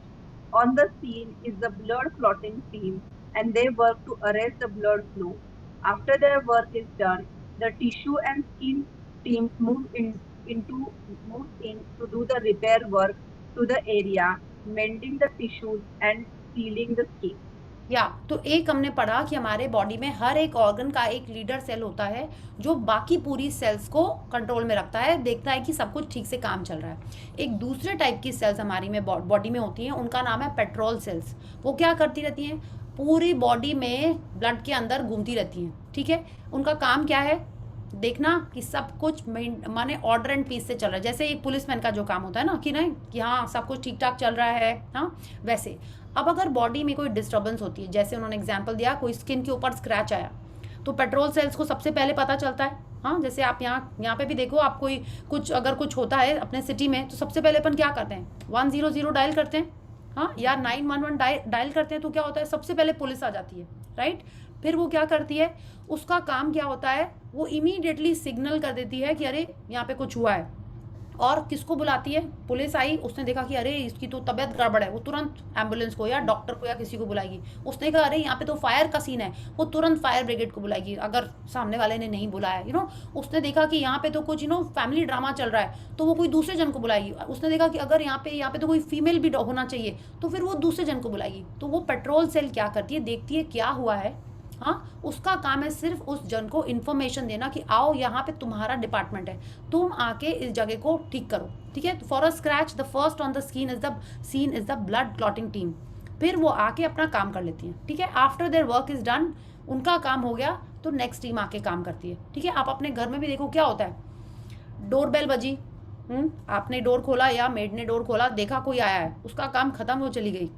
on the scene is the blood clotting team, and they work to arrest the blood flow. After their work is done, the tissue and skin teams move in to do the repair work to the area, mending the tissues and sealing the skin. या तो एक हमने पढ़ा कि हमारे body में हर एक organ का एक लीडर सेल होता है जो बाकी पूरी सेल्स को कंट्रोल में रखता है, देखता है कि सब कुछ ठीक से काम चल रहा है। एक दूसरे टाइप की सेल्स हमारी में बॉडी में होती हैं, उनका नाम है पेट्रोल सेल्स। वो क्या करती रहती हैं, पूरी बॉडी में ब्लड के अंदर घूमती रहती हैं, ठीक है। उनका काम क्या है, देखना कि सब कुछ माने ऑर्डर एंड पीस से चल रहा है। जैसे एक पुलिसमैन का जो काम होता है ना कि नहीं कि हाँ सब कुछ ठीक ठाक चल रहा है, हाँ वैसे। अब अगर बॉडी में कोई डिस्टर्बेंस होती है, जैसे उन्होंने एग्जांपल दिया, कोई स्किन के ऊपर स्क्रैच आया, तो पेट्रोल सेल्स को सबसे पहले पता चलता है। हाँ, जैसे आप यहाँ पे भी देखो, आप कोई कुछ अगर कुछ होता है अपने सिटी में, तो सबसे पहले अपन क्या करते हैं, 100 डायल करते हैं, हाँ, या 911 डायल करते हैं। तो क्या होता है, सबसे पहले पुलिस आ जाती है, राइट। फिर वो क्या करती है, उसका काम क्या होता है, वो इमीडिएटली सिग्नल कर देती है कि अरे यहाँ पे कुछ हुआ है। और किसको बुलाती है, पुलिस आई, उसने देखा कि अरे इसकी तो तबीयत गड़बड़ है, वो तुरंत एम्बुलेंस को या डॉक्टर को या किसी को बुलाएगी। उसने कहा अरे यहाँ पे तो फायर का सीन है, वो तुरंत फायर ब्रिगेड को बुलाएगी अगर सामने वाले ने नहीं बुलाया। उसने देखा कि यहाँ पे तो कुछ फैमिली ड्रामा चल रहा है, तो वो कोई दूसरे जन को बुलाएगी। उसने देखा कि अगर यहाँ पे तो कोई फीमेल भी होना चाहिए, तो फिर वो दूसरे जन को बुलाएगी। तो वो पेट्रोल सेल क्या करती है, देखती है क्या हुआ है, हाँ, उसका काम है सिर्फ उस जन को इन्फॉर्मेशन देना कि आओ यहाँ पे तुम्हारा डिपार्टमेंट है, तुम आके इस जगह को ठीक करो, ठीक है। For a scratch the first on the scene is the blood clotting team. फिर वो आके अपना काम कर लेती है, ठीक है। After their work is done, उनका काम हो गया, तो नेक्स्ट टीम आके काम करती है, ठीक है। आप अपने घर में भी देखो क्या होता है, डोर बेल बजी, आपने डोर खोला या मेड ने डोर खोला, देखा कोई आया है, उसका काम खत्म, हो चली गई,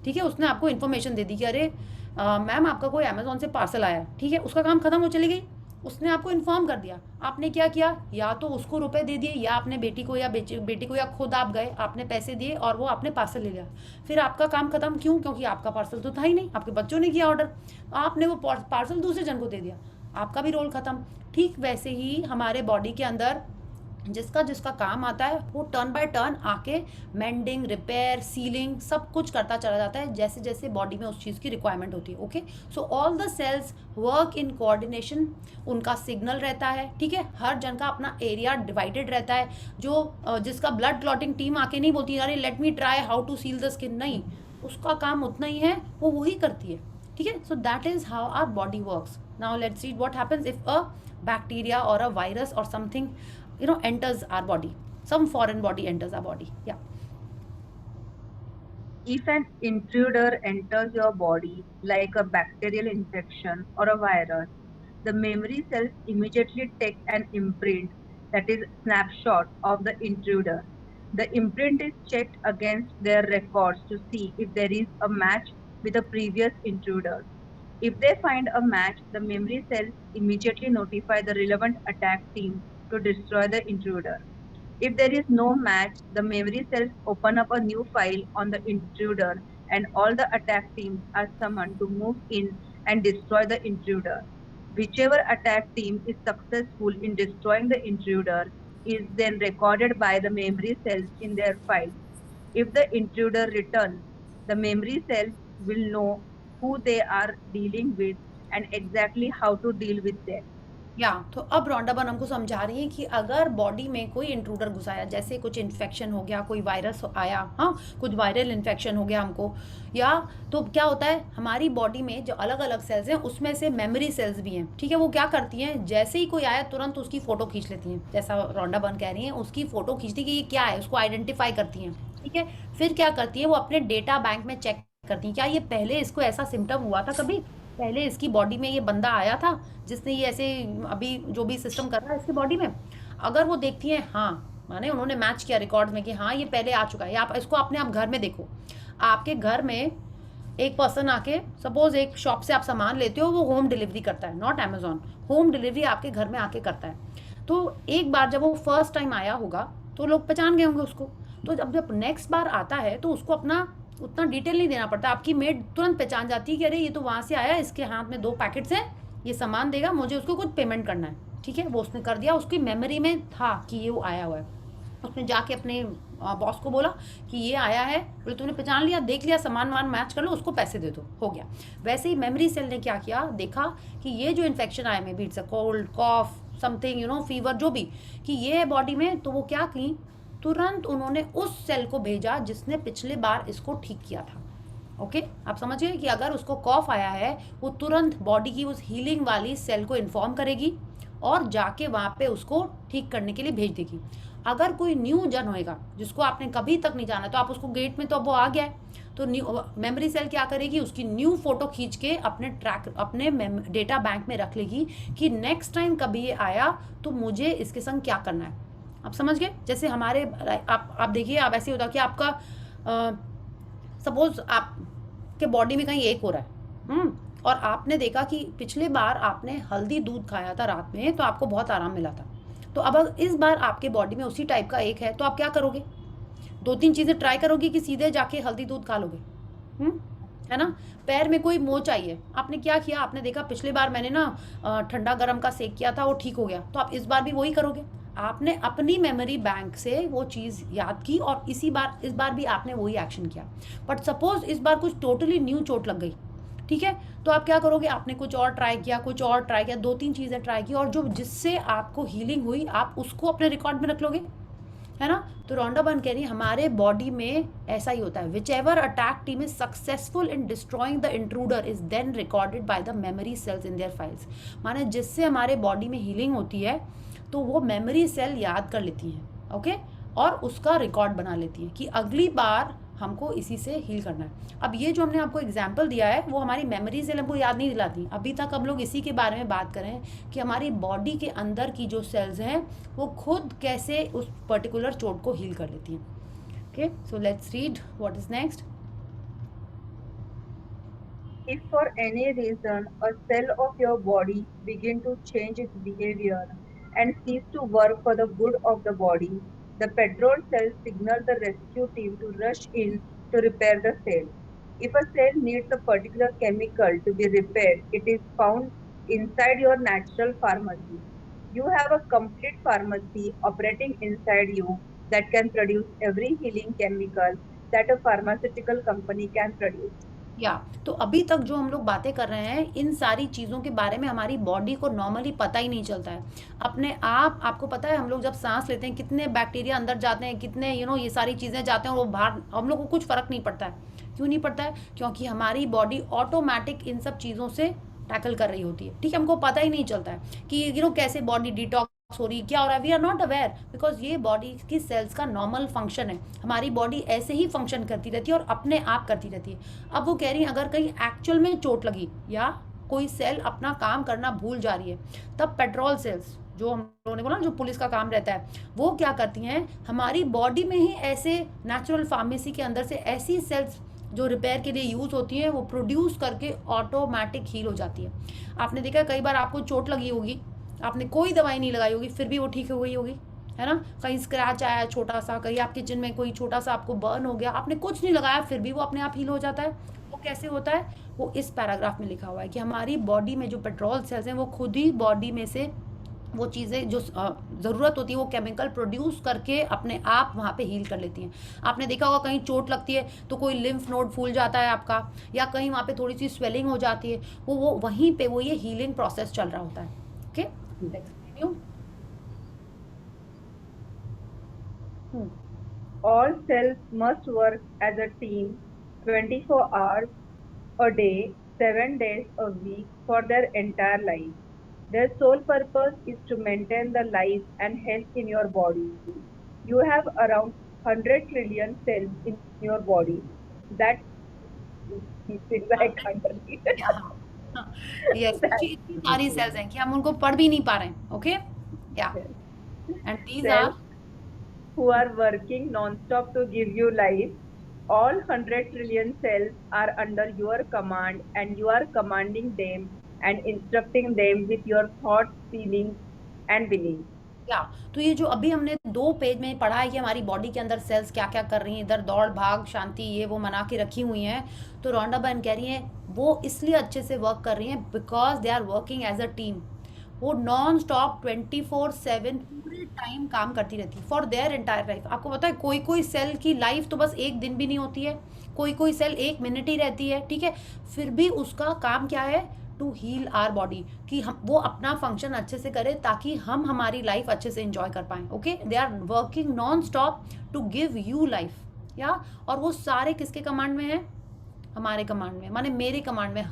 ठीक है। उसने आपको इन्फॉर्मेशन दे दी कि अरे मैम आपका कोई अमेजोन से पार्सल आया है, ठीक है, उसका काम खत्म, हो चली गई, उसने आपको इन्फॉर्म कर दिया। आपने क्या किया, या तो उसको रुपए दे दिए, या अपने बेटी को या बेटी को, या खुद आप गए, आपने पैसे दिए और वो आपने पार्सल ले लिया। फिर आपका काम खत्म, क्यों, क्योंकि आपका पार्सल तो था ही नहीं, आपके बच्चों ने किया ऑर्डर, आपने वो पार्सल दूसरे जन को दे दिया, आपका भी रोल खत्म। ठीक वैसे ही हमारे बॉडी के अंदर जिसका जिसका काम आता है, वो टर्न बाय टर्न आके मेंडिंग, रिपेयर, सीलिंग सब कुछ करता चला जाता है, जैसे जैसे बॉडी में उस चीज़ की रिक्वायरमेंट होती है। Okay, so all the cells work in coordination, उनका सिग्नल रहता है, ठीक है। हर जन का अपना एरिया डिवाइडेड रहता है। जो जिसका ब्लड क्लॉटिंग टीम आके नहीं बोलती अरे let me try how to seal the skin, नहीं, उसका काम उतना ही है, वो वही करती है, ठीक है। So that is how our body works. Now let's see what happens if a bacteria और अ वायरस और something enters our body, some foreign body enters our body. Yeah. If an intruder enters your body, like a bacterial infection or a virus, the memory cells immediately take an imprint, that is snapshot of the intruder. The imprint is checked against their records to see if there is a match with the previous intruder. If they find a match, the memory cells immediately notify the relevant attack team to destroy the intruder. If there is no match, the memory cells open up a new file on the intruder and all the attack teams are summoned to move in and destroy the intruder. Whichever attack team is successful in destroying the intruder is then recorded by the memory cells in their files. If the intruder returns, the memory cells will know who they are dealing with and exactly how to deal with them. तो अब रॉन्डाबन हमको समझा रही है कि अगर body में कोई इंट्रूडर घुसाया, जैसे कुछ इन्फेक्शन हो गया, कोई वायरस आया, हाँ कुछ वायरल इन्फेक्शन हो गया हमको, या तो क्या होता है हमारी बॉडी में जो अलग अलग सेल्स हैं उसमें से मेमोरी सेल्स भी हैं, ठीक है। वो क्या करती हैं, जैसे ही कोई आया तुरंत उसकी फ़ोटो खींच लेती हैं, जैसा रॉन्डाबन कह रही हैं, उसकी फ़ोटो खींचती कि ये क्या है, उसको आइडेंटिफाई करती हैं, ठीक है। फिर क्या करती है, वो अपने डेटा बैंक में चेक करती हैं, क्या ये पहले इसको ऐसा सिम्टम हुआ था, कभी पहले इसकी बॉडी में ये बंदा आया था जिसने ये ऐसे अभी जो भी सिस्टम कर रहा है इसकी बॉडी में। अगर वो देखती हैं हाँ, माने उन्होंने मैच किया रिकॉर्ड में कि हाँ ये पहले आ चुका है, आप इसको अपने आप घर में देखो, आपके घर में एक पर्सन आके, सपोज एक शॉप से आप सामान लेते हो, वो होम डिलीवरी करता है, नॉट अमेजोन, होम डिलीवरी आपके घर में आके करता है। तो एक बार जब वो फर्स्ट टाइम आया होगा तो लोग पहचान गए होंगे उसको, तो जब नेक्स्ट बार आता है तो उसको अपना उतना डिटेल नहीं देना पड़ता, आपकी मेड तुरंत पहचान जाती है कि अरे ये तो वहाँ से आया, इसके हाथ में 2 पैकेट्स हैं, ये सामान देगा, मुझे उसको कुछ पेमेंट करना है, ठीक है। वो उसने कर दिया, उसकी मेमोरी में था कि ये वो आया हुआ है। उसने जाके अपने बॉस को बोला कि ये आया है, बोले तूने पहचान लिया, देख लिया, सामान वान मैच कर लो, उसको पैसे दे दो, हो गया। वैसे ही मेमोरी सेल ने क्या किया, देखा कि ये जो इन्फेक्शन आया, maybe it's a cold, cough, something fever, जो भी, कि ये है बॉडी में, तो वो क्या की, तुरंत उन्होंने उस सेल को भेजा जिसने पिछले बार इसको ठीक किया था। ओके, आप समझिए कि अगर उसको कॉफ आया है, वो तुरंत बॉडी की उस हीलिंग वाली सेल को इन्फॉर्म करेगी और जाके वहाँ पे उसको ठीक करने के लिए भेज देगी। अगर कोई न्यू जन होएगा जिसको आपने कभी तक नहीं जाना, तो आप उसको गेट में, तो अब वो आ गया है, तो न्यू मेमोरी सेल क्या करेगी, उसकी न्यू फोटो खींच के अपने डेटा बैंक में रख लेगी कि नेक्स्ट टाइम कभी ये आया तो मुझे इसके संग क्या करना है। आप समझ गए? जैसे हमारे आप देखिए, आप ऐसे होता कि आपका सपोज आपके बॉडी में कहीं एक हो रहा है, और आपने देखा कि पिछले बार आपने हल्दी दूध खाया था रात में तो आपको बहुत आराम मिला था, तो अब इस बार आपके बॉडी में उसी टाइप का एक है, तो आप क्या करोगे? 2-3 चीज़ें ट्राई करोगे कि सीधे जाके हल्दी दूध खा लोगे? है ना? पैर में कोई मोच आई है, आपने क्या किया? आपने देखा पिछले बार मैंने ना ठंडा गर्म का सेक किया था, वो ठीक हो गया, तो आप इस बार भी वही करोगे। आपने अपनी मेमोरी बैंक से वो चीज़ याद की और इस बार भी आपने वही एक्शन किया। बट सपोज इस बार कुछ टोटली न्यू चोट लग गई, ठीक है, तो आप क्या करोगे? आपने कुछ और ट्राई किया, 2-3 चीज़ें ट्राई की, और जो जिससे आपको हीलिंग हुई आप उसको अपने रिकॉर्ड में रख लोगे, है ना? तो रॉन्डा बर्न कह रही है हमारे बॉडी में ऐसा ही होता है। Whichever attack team is successful in destroying the intruder is then recorded by the memory cells in their files. माने जिससे हमारे बॉडी में हीलिंग होती है तो वो मेमोरी सेल याद कर लेती हैं, ओके, और उसका रिकॉर्ड बना लेती हैं कि अगली बार हमको इसी से हील करना है। अब ये जो हमने आपको एग्जाम्पल दिया है वो हमारी मेमोरी सेल हमको याद नहीं दिलाती। अभी तक हम लोग इसी के बारे में बात करें कि हमारी बॉडी के अंदर की जो सेल्स हैं वो खुद कैसे उस पर्टिकुलर चोट को हील कर लेती हैं। Okay, so let's read what is next. If for any reason a cell of your body begin to change its behavior and cease to work for the good of the body, the petrol cells signal the rescue team to rush in to repair the cell. If a cell needs a particular chemical to be repaired, it is found inside your natural pharmacy. You have a complete pharmacy operating inside you that can produce every healing chemical that a pharmaceutical company can produce. या तो अभी तक जो हम लोग बातें कर रहे हैं इन सारी चीज़ों के बारे में हमारी बॉडी को नॉर्मली पता ही नहीं चलता है। अपने आपको पता है हम लोग जब सांस लेते हैं कितने बैक्टीरिया अंदर जाते हैं, कितने ये सारी चीज़ें जाते हैं और वो बाहर, हम लोग को कुछ फ़र्क नहीं पड़ता है। क्यों नहीं पड़ता है? क्योंकि हमारी बॉडी ऑटोमेटिक इन सब चीज़ों से टैकल कर रही होती है, ठीक है। हमको पता ही नहीं चलता है कि कैसे बॉडी डिटॉक्स हो रही, क्या हो रहा है, we are not aware, because ये बॉडी की सेल्स का नॉर्मल फंक्शन है। हमारी बॉडी ऐसे ही फंक्शन करती रहती है और अपने आप करती रहती है। अब वो कह रही है अगर कहीं एक्चुअल में चोट लगी या कोई सेल अपना काम करना भूल जा रही है, तब पेट्रोल सेल्स, जो हम लोगों ने बोला जो पुलिस का काम रहता है, वो क्या करती हैं, हमारी बॉडी में ही ऐसे नेचुरल फार्मेसी के अंदर से ऐसी सेल्स जो रिपेयर के लिए यूज़ होती हैं वो प्रोड्यूस करके ऑटोमेटिक हील हो जाती है। आपने देखा कई बार आपको चोट लगी होगी, आपने कोई दवाई नहीं लगाई होगी, फिर भी वो ठीक हो गई होगी, है ना। कहीं स्क्रैच आया छोटा सा, कहीं आपके किचन में कोई छोटा सा आपको बर्न हो गया, आपने कुछ नहीं लगाया फिर भी वो अपने आप हील हो जाता है। वो कैसे होता है? वो इस पैराग्राफ में लिखा हुआ है कि हमारी बॉडी में जो पेट्रोल सेल्स हैं वो खुद ही बॉडी में से वो चीज़ें जो ज़रूरत होती है वो केमिकल प्रोड्यूस करके अपने आप वहाँ पे हील कर लेती हैं। आपने देखा होगा कहीं चोट लगती है तो कोई लिम्फ नोड फूल जाता है आपका, या कहीं वहाँ पे थोड़ी सी स्वेलिंग हो जाती है, वो वहीं पे वो ये हीलिंग प्रोसेस चल रहा होता है। Okay, let's continue. All cells must work as a team 24 hours a day, 7 days a week for their entire life. Their sole purpose is to maintain the life and health in your body. You have around 100 trillion cells in your body. That things I can't repeat. Yes, इतनी सारी sales हैं कि हम उनको पढ़ भी नहीं पा रहे हैं। ओके, या and these are Cells who are working non-stop to give you life. All 100 trillion cells are under your command and you are commanding them and instructing them with your thoughts, feelings and beliefs. या तो ये जो अभी हमने 2 page में पढ़ा है कि हमारी बॉडी के अंदर सेल्स क्या क्या कर रही हैं, इधर दौड़ भाग शांति ये वो मना के रखी हुई हैं, तो रॉन्डा बर्न कह रही हैं वो इसलिए अच्छे से वर्क कर रही हैं because they are working as a team. वो नॉन स्टॉप 24/7 पूरे टाइम काम करती रहती है फॉर देयर एंटायर लाइफ। आपको पता है कोई कोई सेल की लाइफ तो बस 1 दिन भी नहीं होती है, कोई कोई सेल 1 मिनट ही रहती है, ठीक है, फिर भी उसका काम क्या है, टू हील आवर बॉडी, कि हम वो अपना फंक्शन अच्छे से करें ताकि हम हमारी लाइफ अच्छे से एंजॉय कर पाएं। Okay, they are working non stop to give you life, या और वो सारे किसके कमांड में है, हमारे कमांड में, माने मेरे कमांड में,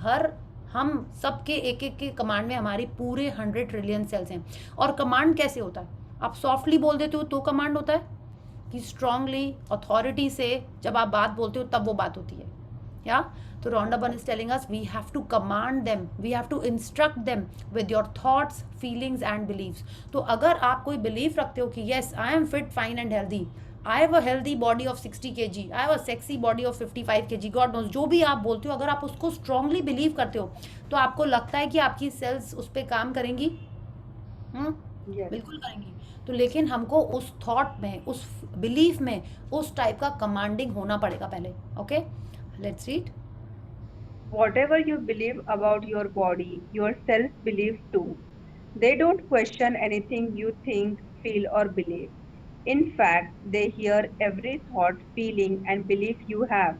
हम सबके एक एक के कमांड में हमारी पूरे 100 ट्रिलियन सेल्स हैं। और कमांड कैसे होता है, आप सॉफ्टली बोल देते हो तो कमांड होता है, कि स्ट्रांगली अथॉरिटी से जब आप बात बोलते हो तब वो बात होती है। या तो Rhonda Byrne is telling us we have to command them, we have to instruct them with your thoughts, feelings and beliefs. तो अगर आप कोई बिलीफ रखते हो कि yes I am fit, fine and healthy, I have a healthy body of 60 kg, I have a sexy body of 55 kg, God knows, जो भी आप बोलते हो, अगर आप उसको स्ट्रांगली बिलीव करते हो तो आपको लगता है कि आपकी सेल्स उस पर काम करेंगी। Yes. बिल्कुल करेंगी। तो लेकिन हमको उस थॉट में, उस बिलीफ में उस टाइप का कमांडिंग होना पड़ेगा पहले। Okay, let's read. Whatever you believe about your body, your cells believe too. They don't question anything you think, feel, or believe. In fact, they hear every thought, feeling, and belief you have.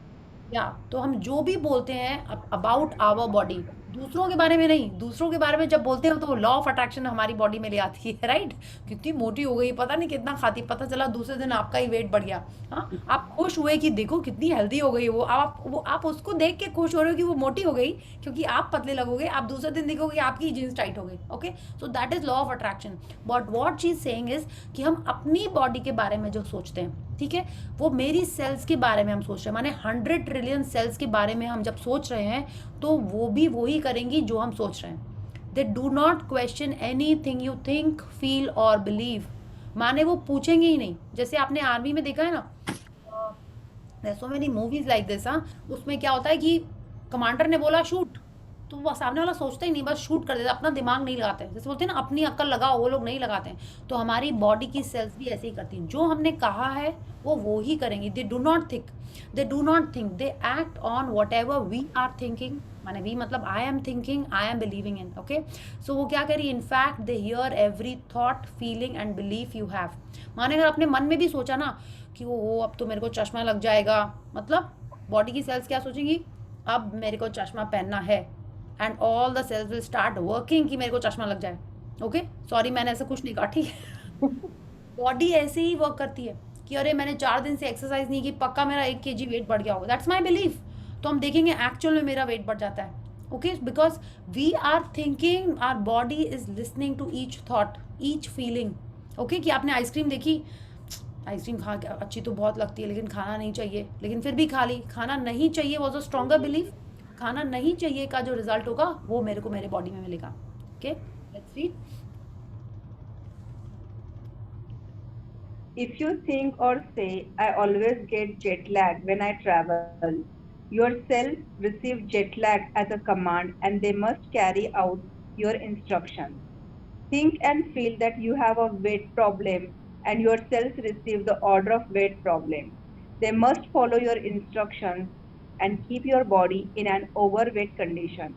या तो हम जो भी बोलते हैं about our body, दूसरों के बारे में नहीं, दूसरों के बारे में जब बोलते हैं तो वो लॉ ऑफ अट्रैक्शन हमारी बॉडी में ले आती है, राइट। कितनी मोटी हो गई, पता नहीं कितना खाती, पता चला दूसरे दिन आपका ही वेट बढ़ गया। हाँ, आप खुश हुए कि देखो कितनी हेल्दी हो गई वो, आप उसको देख के खुश हो रहे हो कि वो मोटी हो गई, क्योंकि आप पतले लगोगे, आप दूसरे दिन देखोगे आपकी जीन्स टाइट हो गई। Okay, so that is law of attraction. But what she is saying is कि हम अपनी बॉडी के बारे में जो सोचते हैं, ठीक है, वो मेरी सेल्स के बारे में हम सोच रहे हैं, माने 100 ट्रिलियन सेल्स के बारे में हम जब सोच रहे हैं तो वो भी वही करेंगी जो हम सोच रहे हैं। दे do not question anything you think, feel और बिलीव, माने वो पूछेंगे ही नहीं। जैसे आपने आर्मी में देखा है ना, so many movies like this. हाँ, उसमें क्या होता है कि कमांडर ने बोला शूट, तो वो सामने वाला सोचता ही नहीं, बस शूट कर देता, अपना दिमाग नहीं लगाते। जैसे बोलते हैं ना अपनी अक्ल लगाओ, वो लोग नहीं लगाते हैं। तो हमारी बॉडी की सेल्स भी ऐसे ही करती हैं, जो हमने कहा है वो ही करेंगी। They do not think, they act on whatever we are thinking, माने वी मतलब I am thinking, I am believing in. Okay, so वो क्या करी, in fact they hear every thought, feeling and belief you have. माने अगर अपने मन में भी सोचा ना कि वो अब तो मेरे को चश्मा लग जाएगा, मतलब बॉडी की सेल्स क्या सोचेंगी, अब मेरे को चश्मा पहनना है, and all the cells will start working कि मेरे को चश्मा लग जाए। ओके, सॉरी मैंने ऐसा कुछ नहीं कहा, ठीक है। बॉडी ऐसे ही वर्क करती है कि अरे मैंने 4 दिन से एक्सरसाइज नहीं की, पक्का मेरा 1 kg वेट बढ़ गया होगा, दैट्स माई बिलीफ। तो हम देखेंगे एक्चुअल में मेरा वेट बढ़ जाता है। Okay, because we are thinking, our body is listening to each thought, each feeling. Okay, कि आपने आइसक्रीम देखी, आइसक्रीम खा के अच्छी तो बहुत लगती है लेकिन खाना नहीं चाहिए, लेकिन फिर भी खा ली। खाना नहीं चाहिए वॉज अ स्ट्रॉन्गर बिलीफ। खाना नहीं चाहिए का जो रिजल्ट होगा वो मेरे को मेरे बॉडी में मिलेगा। Okay, let's read. If you think or say, I always get jet lag when I travel, your cells receive jet lag as a command and they must carry out your instructions. Think and feel that you have a weight problem and your cells receive the order of weight problem. They must follow your instructions and keep your body in an overweight condition.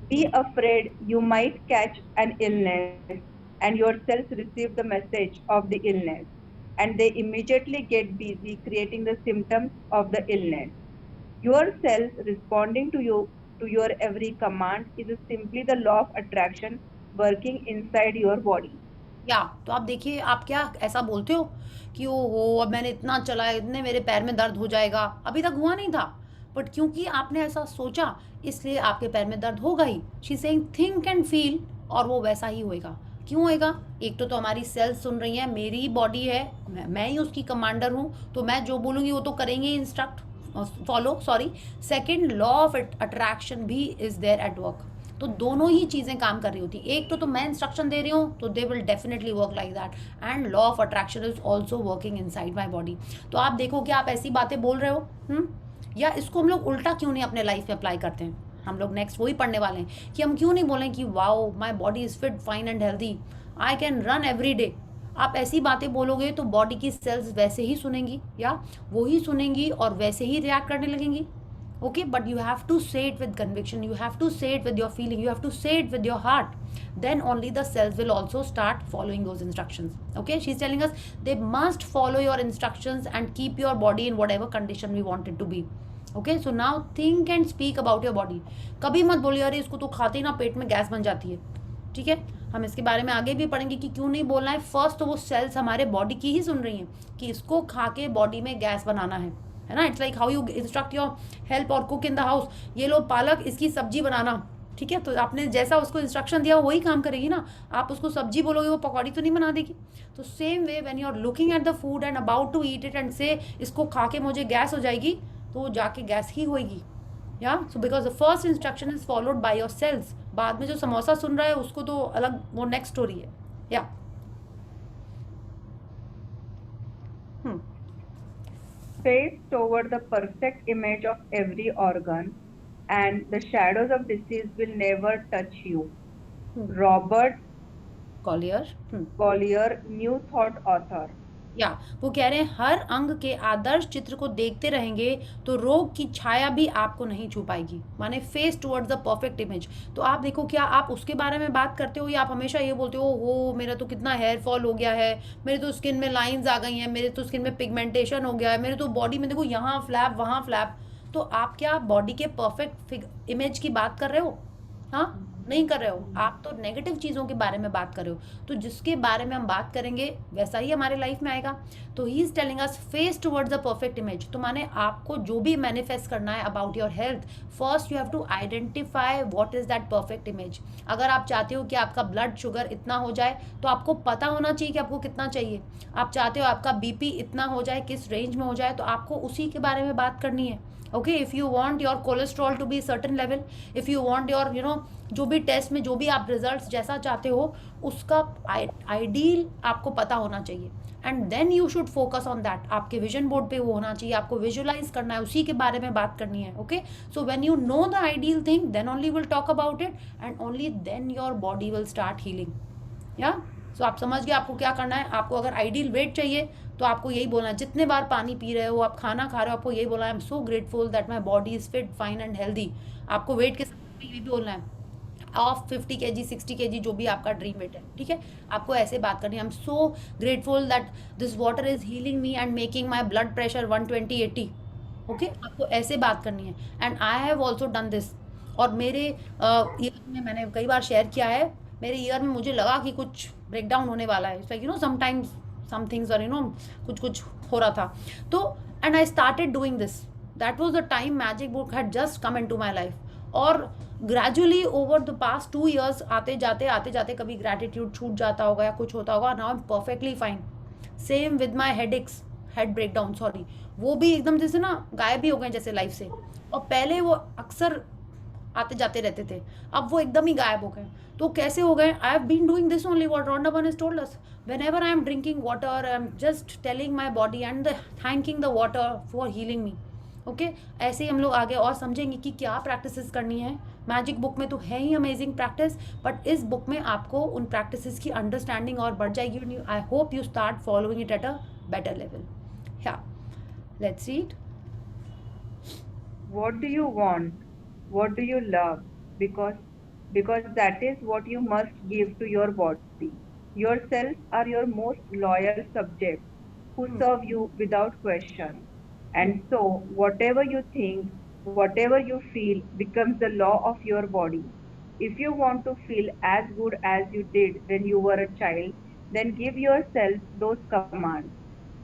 Be afraid you might catch an illness and your cells receive the message of the illness and they immediately get busy creating the symptoms of the illness. Your cells responding to your every command is simply the law of attraction working inside your body. या तो आप देखिए, आप क्या ऐसा बोलते हो कि ओ हो अब मैंने इतना चलाया, इतने मेरे पैर में दर्द हो जाएगा, अभी तक हुआ नहीं था, बट क्योंकि आपने ऐसा सोचा इसलिए आपके पैर में दर्द होगा ही। She saying think and feel, और वो वैसा ही होएगा। क्यों होएगा, एक तो हमारी सेल्स सुन रही हैं, मेरी बॉडी है, मैं ही उसकी कमांडर हूँ, तो मैं जो बोलूँगी वो तो करेंगे, instruct follow, sorry. Second, law of attraction भी इज देयर एट वर्क। तो दोनों ही चीज़ें काम कर रही होती, एक तो मैं इंस्ट्रक्शन दे रही हूँ तो they will definitely work like that, and law of attraction is also working inside my body. तो आप देखो कि आप ऐसी बातें बोल रहे हो, या इसको हम लोग उल्टा क्यों नहीं अपने लाइफ में अप्लाई करते हैं। हम लोग नेक्स्ट वही पढ़ने वाले हैं कि हम क्यों नहीं बोलें कि wow my body is fit, fine and healthy, I can run every day. आप ऐसी बातें बोलोगे तो बॉडी की सेल्स वैसे ही सुनेंगी, या वही सुनेंगी और वैसे ही रिएक्ट करने लगेंगी। Okay, but you have to say it with conviction, you have to say it with your feeling, you have to say it with your heart, then only the cells will also start following those instructions. Okay, she's telling us they must follow your instructions and keep your body in whatever condition we want it to be. Okay, so now think and speak about your body. कभी मत बोलिए अरे इसको तो खाते ही ना पेट में gas बन जाती है, ठीक है। हम इसके बारे में आगे भी पढ़ेंगे कि क्यों नहीं बोलना है। फर्स्ट तो वो सेल्स हमारे बॉडी की ही सुन रही हैं कि इसको खा के बॉडी में गैस बनाना है ना। It's like how you instruct your help और कुक इन द हाउस, ये लो पालक, इसकी सब्जी बनाना, ठीक है, तो आपने जैसा उसको इंस्ट्रक्शन दिया वही काम करेगी ना। आप उसको सब्जी बोलोगे वो पकौड़ी तो नहीं बना देगी। तो same way when you are looking at the food and about to eat it and say इसको खा के मुझे गैस हो जाएगी, तो वो जाके गैस ही होएगी। या so because the first instruction is followed by your cells. बाद में जो समोसा सुन रहा है उसको तो अलग, वो नेक्स्ट स्टोरी है। या Face toward the perfect image of every organ, and the shadows of disease will never touch you. Robert Collier Collier, New Thought author. या वो कह रहे हैं हर अंग के आदर्श चित्र को देखते रहेंगे तो रोग की छाया भी आपको नहीं छू पाएगी। माने face towards the perfect image. तो आप देखो, क्या आप उसके बारे में बात करते हो या आप हमेशा ये बोलते हो मेरा तो कितना हेयर फॉल हो गया है, मेरे तो स्किन में लाइंस आ गई हैं, मेरे तो स्किन में पिगमेंटेशन हो गया है, मेरे तो बॉडी में देखो यहाँ फ्लैप वहाँ फ्लैप। तो आप क्या बॉडी के परफेक्ट इमेज की बात कर रहे हो? हाँ, नहीं कर रहे हो। आप तो नेगेटिव चीज़ों के बारे में बात कर रहे हो। तो जिसके बारे में हम बात करेंगे वैसा ही हमारे लाइफ में आएगा। तो he is telling us face towards the perfect image. तो माने आपको जो भी मैनिफेस्ट करना है about your health, first you have to identify what is that perfect image. अगर आप चाहते हो कि आपका ब्लड शुगर इतना हो जाए तो आपको पता होना चाहिए कि आपको कितना चाहिए। आप चाहते हो आपका बीपी इतना हो जाए, किस रेंज में हो जाए, तो आपको उसी के बारे में बात करनी है। Okay, if you want your cholesterol to be certain level, if you want your जो भी टेस्ट में जो भी आप रिजल्ट्स जैसा चाहते हो उसका आइडियल आपको पता होना चाहिए। And then you should focus on that. आपके विजन बोर्ड पे वो होना चाहिए, आपको विजुअलाइज करना है, उसी के बारे में बात करनी है। Okay, so when you know the ideal thing then only will talk about it and only then your body will start healing. या सो आप समझ गए आपको क्या करना है। आपको अगर आइडियल वेट चाहिए तो आपको यही बोलना है, जितने बार पानी पी रहे हो, आप खाना खा रहे हो, आपको यही बोलना है, आई am so grateful that my body is fit fine and healthy. आपको वेट के साथ भी बोलना है ऑफ 50 kg 60 kg जो भी आपका ड्रीम वेट है, ठीक है। आपको ऐसे बात करनी है, आई am so grateful that this water is healing me and making my blood pressure 120/80। Okay, आपको ऐसे बात करनी है। And I have also done this. और मेरे ईयर में मैंने कई बार शेयर किया है, मेरे ईयर में मुझे लगा कि कुछ ब्रेकडाउन होने वाला है, it's like sometimes some things और कुछ हो रहा था। तो and I started doing this, that was the time magic book had just come into my life. और gradually over the past 2 years आते जाते कभी ग्रैटिट्यूड छूट जाता होगा या कुछ होता होगा, now I am perfectly fine. Same with my head breakdown, sorry, वो भी एकदम जैसे गायब ही हो गए जैसे लाइफ से। और पहले वो अक्सर आते जाते रहते थे, अब वो एकदम ही गायब हो गए। तो कैसे हो गए? I have been doing this only what Rhonda Byrne has told us. Whenever I am drinking water, I am just telling my body and thanking the water for healing me. Okay, ऐसे ही हम लोग आगे और समझेंगे कि क्या practices करनी है। मैजिक बुक में तो है ही अमेजिंग प्रैक्टिस, बट इस बुक में आपको उन प्रैक्टिसेस की अंडरस्टैंडिंग और बढ़ जाएगी। I hope you start following it at a better level. Yeah let's read. What do you want? What do you love? Because that is what you must give to your body. Your cells are your most loyal subjects who serve you without question. And so whatever you think, whatever you feel becomes the law of your body. If you want to feel as good as you did when you were a child, then give yourself those commands.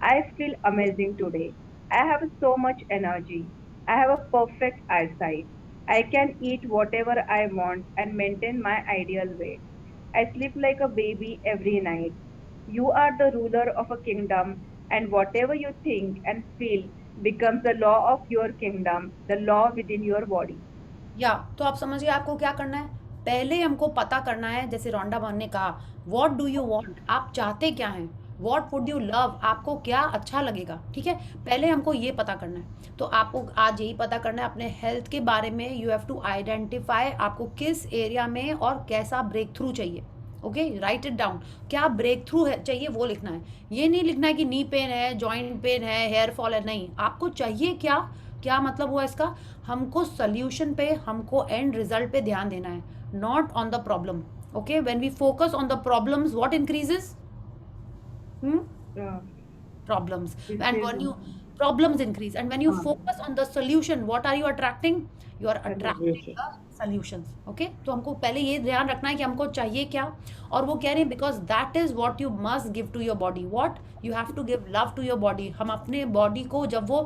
I feel amazing today. I have so much energy. I have a perfect eyesight. I can eat whatever I want and maintain my ideal weight. I sleep like a baby every night. You are the ruler of a kingdom, and whatever you think and feel becomes the law of your kingdom, the law within your body. या तो आप समझिए आपको क्या करना है। पहले हमको पता करना है, जैसे रोंडा बर्न ने कहा, व्हाट डू यू वांट, आप चाहते क्या हैं, व्हाट वुड यू लव, आपको क्या अच्छा लगेगा, ठीक है। पहले हमको ये पता करना है। तो आपको आज यही पता करना है अपने हेल्थ के बारे में। यू हैव टू आइडेंटिफाई आपको किस एरिया में और कैसा ब्रेक थ्रू चाहिए। Okay, right it down. क्या ब्रेक थ्रू है चाहिए वो लिखना है। ये नहीं लिखना है कि नी पेन है, जॉइंट पेन है, हेयर फॉल है, नहीं। आपको चाहिए क्या, क्या मतलब हुआ इसका, हमको सोल्यूशन पे, हमको एंड रिजल्ट पे ध्यान देना है, not on the problem. Okay, when we focus on the problems what increases? Problems. And when you problems increase, and when you focus on the solution, what are you attracting? You are attracting the solutions. Okay, तो हमको पहले ये ध्यान रखना है कि हमको चाहिए क्या। और वो कह रहे हैं because that is what you must give to your body. What you have to give love to your body. हम अपने बॉडी को जब वो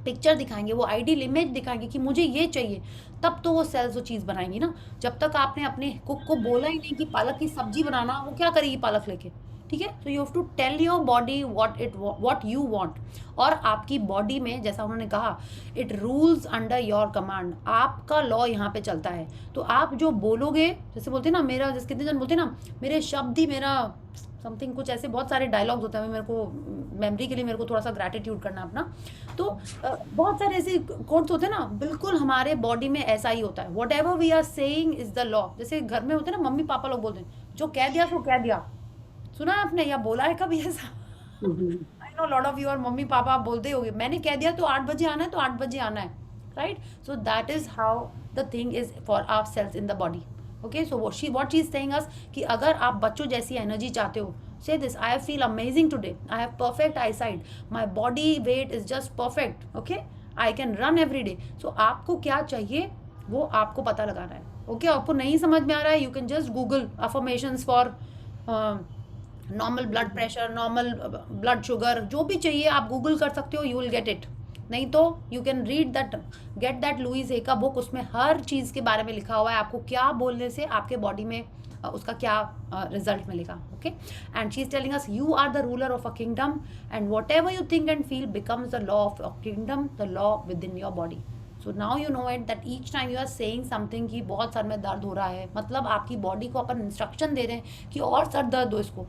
पिक्चर दिखाएंगे, वो आइडियल इमेज दिखाएंगे कि मुझे ये चाहिए, तब तो वो सेल्स वो चीज़ बनाएंगी ना। जब तक आपने अपने कुक को बोला ही नहीं कि पालक की सब्जी बनाना, वो क्या करेगी पालक लेके? ठीक है, तो you have to tell your body what you want. और आपकी बॉडी में, जैसा उन्होंने कहा, it rules under your command, आपका लॉ यहाँ पे चलता है। तो आप जो बोलोगे, जैसे बोलते हैं ना, मेरा जैसे कितने जन बोलते हैं ना, मेरे शब्द ही मेरा समथिंग, कुछ ऐसे बहुत सारे डायलॉग्स होते हैं, मेरे को मेमोरी के लिए मेरे को थोड़ा सा ग्रैटिट्यूड करना अपना। तो बहुत सारे ऐसे कोट्स होते हैं ना, बिल्कुल हमारे बॉडी में ऐसा ही होता है। Whatever we are saying is the law. जैसे घर में होते हैं ना, मम्मी पापा लोग बोलते हैं, जो कह दिया सो कह दिया। सुना है आपने या बोला है कभी ऐसा? I know lot of your mummy papa आप बोलते ही होगे, मैंने कह दिया तो 8 बजे आना है तो 8 बजे आना है, right? So that is how the thing is for our cells in the body. Okay, so what she is saying us कि अगर आप बच्चों जैसी एनर्जी चाहते हो, say this, I feel amazing today, I have perfect eyesight, my body weight is just perfect, okay, I can run every day. So आपको क्या चाहिए वो आपको पता लगाना है। ओके, आपको नहीं समझ में आ रहा है, you can just Google affirmations for normal blood pressure, normal blood sugar, जो भी चाहिए आप गूगल कर सकते हो, यू विल गेट इट। नहीं तो you can read that, get that Louise Hay का बुक, उसमें हर चीज़ के बारे में लिखा हुआ है, आपको क्या बोलने से आपके बॉडी में उसका क्या रिजल्ट मिलेगा। Okay, and she is telling us, you are the ruler of a kingdom and whatever you think and feel becomes the law of a kingdom, the law within your body. So now you know it that each time you are saying something कि बहुत sir में दर्द हो रहा है, मतलब आपकी body को अपन इंस्ट्रक्शन दे रहे हैं कि और सर दर्द दो इसको।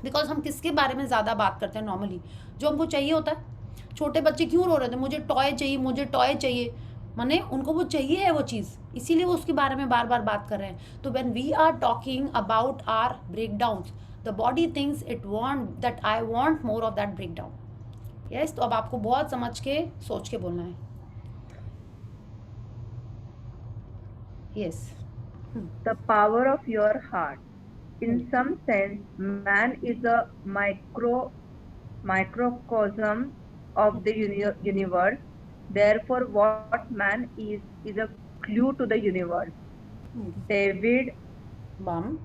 बिकॉज हम किसके बारे में ज़्यादा बात करते हैं नॉर्मली? जो हमको चाहिए होता है। छोटे बच्चे क्यों रो रहे थे, मुझे टॉय चाहिए, मुझे टॉय चाहिए, माने उनको वो चाहिए है वो चीज़, इसीलिए वो उसके बारे में बार बार बात कर रहे हैं। तो when we are talking about our breakdowns, the body thinks it want that I want more of that breakdown. Yes, तो अब आपको बहुत समझ के सोच के बोलना है। Yes, The power of your heart. In some sense, man is a microcosm of the universe. Therefore, what man is a clue to the universe. David Bohm,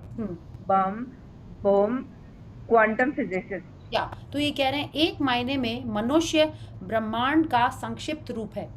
quantum physicist. या तो ये कह रहे हैं एक मायने में मनुष्य ब्रह्मांड का संक्षिप्त रूप है,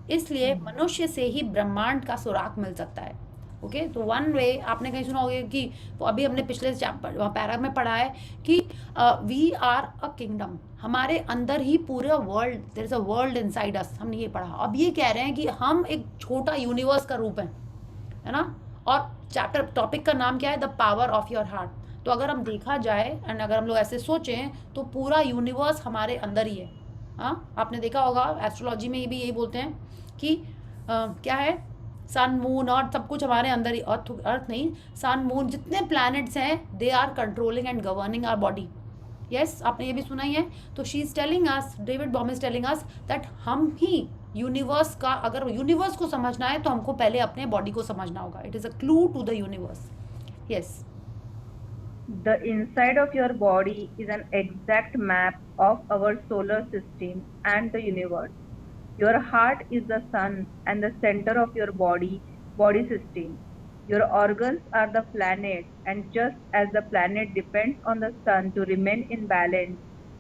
इसलिए मनुष्य से ही ब्रह्मांड का सुराग मिल सकता है। ओके, तो वन वे आपने कहीं सुना होगा कि अभी हमने पिछले पैरा में पढ़ा है कि वी आर अ किंगडम, हमारे अंदर ही पूरा world, there is a world inside us, हमने ये पढ़ा। अब ये कह रहे हैं कि हम एक छोटा यूनिवर्स का रूप है ना। और चैप्टर टॉपिक का नाम क्या है? The power of your heart. तो अगर हम देखा जाए एंड अगर हम लोग ऐसे सोचें तो पूरा यूनिवर्स हमारे अंदर ही है। हाँ, आपने देखा होगा एस्ट्रोलॉजी में ये भी यही बोलते हैं कि क्या है, सन मून और सब कुछ हमारे अंदर ही, अर्थ नहीं, सन मून जितने प्लैनेट्स हैं they are controlling and governing our body. Yes, आपने ये भी सुना ही है। तो she is telling us, David Bohm is telling us that हम ही यूनिवर्स का, अगर यूनिवर्स को समझना है तो हमको पहले अपने बॉडी को समझना होगा। It is a clue to the universe. Yes, The inside of your body is an exact map of our solar system and the universe. Your heart is the sun and the center of your body system. Your organs are the planets, and just as the planet depends on the sun to remain in balance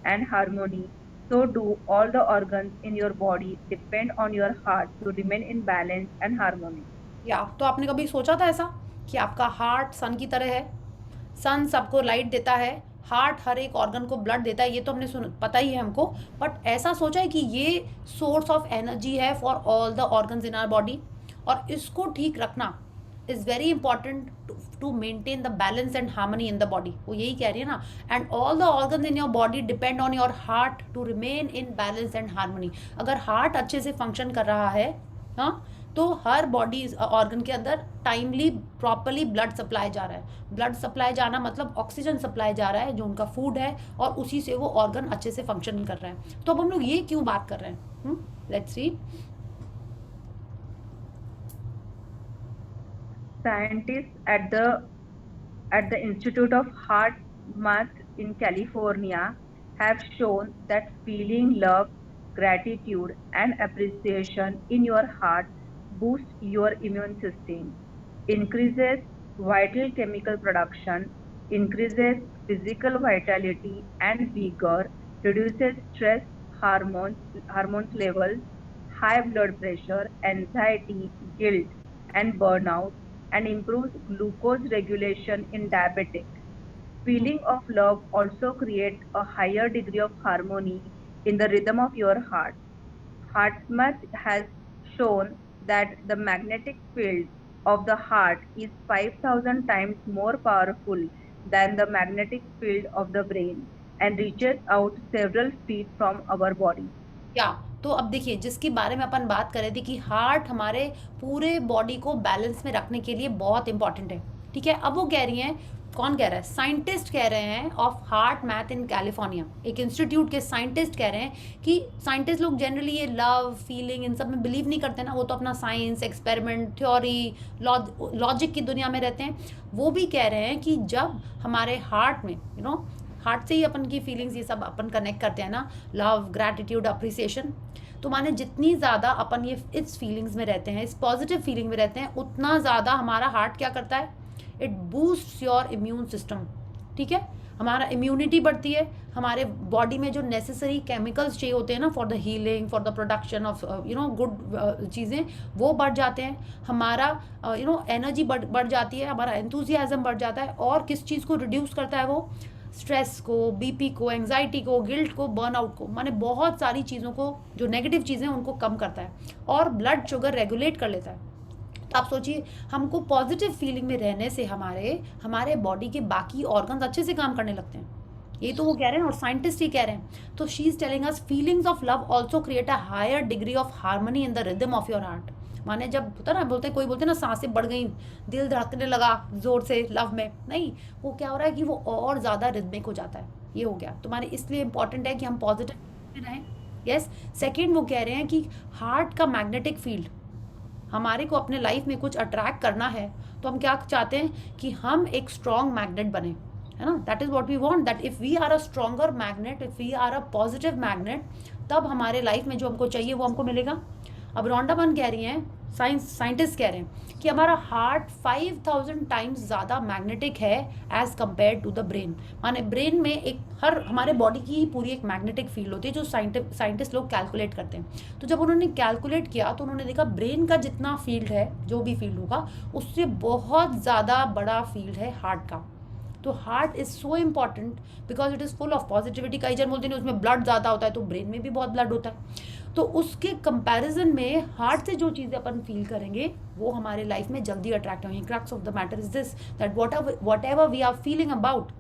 and harmony, so do all the organs in your body depend on your heart to remain in balance and harmony. या तो आपने कभी सोचा था ऐसा कि आपका heart सन की तरह है? सन सबको लाइट देता है, हार्ट हर एक ऑर्गन को ब्लड देता है, ये तो हमने पता ही है हमको। बट ऐसा सोचा है कि ये सोर्स ऑफ एनर्जी है for all the organs in our body, और इसको ठीक रखना is very important to maintain the balance and harmony in the body. वो यही कह रही है ना, and all the organs in your body depend on your heart to remain in balance and harmony. अगर हार्ट अच्छे से फंक्शन कर रहा है, हाँ, तो हर बॉडी ऑर्गन के अंदर टाइमली प्रॉपरली ब्लड सप्लाई जा रहा है। ब्लड सप्लाई जाना मतलब ऑक्सीजन सप्लाई जा रहा है जो उनका फूड है, और उसी से वो ऑर्गन अच्छे से फंक्शन कर रहा है। तो अब हम लोग ये क्यों बात कर रहे हैं? Let's see. Scientists at the Institute of Heart Math in California have shown that feeling love, gratitude, and appreciation in your heart boosts your immune system, increases vital chemical production, increases physical vitality and vigor, reduces stress hormones levels, high blood pressure, anxiety, guilt, and burnout, and improves glucose regulation in diabetic. Feeling of love also creates a higher degree of harmony in the rhythm of your heart. HeartMath has shown that the magnetic field of the heart is 5,000 times more powerful than the magnetic field of the brain and reaches out several feet from our body. या तो अब देखिए, जिसके बारे में अपन बात कर रहे थे कि हार्ट हमारे पूरे बॉडी को बैलेंस में रखने के लिए बहुत इंपॉर्टेंट है, ठीक है। अब वो कह रही हैं, कौन कह रहा है, साइंटिस्ट कह रहे हैं of heart math in California, एक इंस्टीट्यूट के साइंटिस्ट कह रहे हैं कि साइंटिस्ट लोग जनरली ये लव फीलिंग इन सब में बिलीव नहीं करते ना, वो तो अपना साइंस एक्सपेरिमेंट थ्योरी लॉजिक की दुनिया में रहते हैं। वो भी कह रहे हैं कि जब हमारे हार्ट में हार्ट से ही अपन की फीलिंग्स ये सब अपन कनेक्ट करते हैं ना, लव ग्रैटिट्यूड अप्रिसिएशन, तो माने जितनी ज़्यादा अपन ये इस फीलिंग्स में रहते हैं, इस पॉजिटिव फीलिंग में रहते हैं, उतना ज़्यादा हमारा हार्ट क्या करता है, it boosts your immune system, ठीक है। हमारा इम्यूनिटी बढ़ती है, हमारे बॉडी में जो नेसेसरी केमिकल्स चाहिए होते हैं ना for the healing, for the production of good चीज़ें, वो बढ़ जाते हैं। हमारा एनर्जी बढ़ जाती है, हमारा एंथुजियाज्म बढ़ जाता है। और किस चीज़ को रिड्यूस करता है वो, स्ट्रेस को, बीपी को, एंग्जाइटी को, गिल्ट को, बर्नआउट को, माने बहुत सारी चीज़ों को, जो नेगेटिव चीज़ें उनको कम करता है और ब्लड शुगर रेगुलेट कर लेता है। तो आप सोचिए, हमको पॉजिटिव फीलिंग में रहने से हमारे बॉडी के बाकी ऑर्गन्स अच्छे से काम करने लगते हैं। ये तो वो कह रहे हैं और साइंटिस्ट ही कह रहे हैं। तो she is telling us feelings of love also create a higher degree of harmony in the rhythm of your heart. माने जब होता ना, कोई बोलते ना सांसें बढ़ गई, दिल धड़कने लगा जोर से लव में, नहीं, वो क्या हो रहा है कि वो और ज़्यादा रिदमिक हो जाता है। ये हो गया। तुम्हारे इसलिए इंपॉर्टेंट है कि हम पॉजिटिव रहें। यस। सेकेंड, वो कह रहे हैं कि हार्ट का मैग्नेटिक फील्ड, हमारे को अपने लाइफ में कुछ अट्रैक्ट करना है तो हम क्या चाहते हैं कि हम एक स्ट्रॉन्ग मैग्नेट बने, है ना। That is what we want, that if we are a stronger magnet, if we are a positive magnet, तब हमारे लाइफ में जो हमको चाहिए वो हमको मिलेगा। अब रोंडा बर्न कह रही हैं, साइंटिस्ट कह रहे हैं कि हमारा हार्ट 5000 टाइम्स ज़्यादा मैग्नेटिक है as compare to the brain. माने ब्रेन में एक हमारे बॉडी की पूरी एक मैग्नेटिक फील्ड होती है जो साइंटिस्ट लोग कैलकुलेट करते हैं। तो जब उन्होंने कैलकुलेट किया तो उन्होंने देखा ब्रेन का जितना फील्ड है, जो भी फील्ड होगा, उससे बहुत ज़्यादा बड़ा फील्ड है हार्ट का। तो heart is so important because it is full of positivity. कई जन बोलते हैं उसमें ब्लड ज़्यादा होता है, तो ब्रेन में भी बहुत ब्लड होता है। तो उसके कंपैरिजन में हार्ट से जो चीज़ें अपन फील करेंगे वो हमारे लाइफ में जल्दी अट्रैक्ट होंगी। Crux of the matter is this, that whatever we are feeling about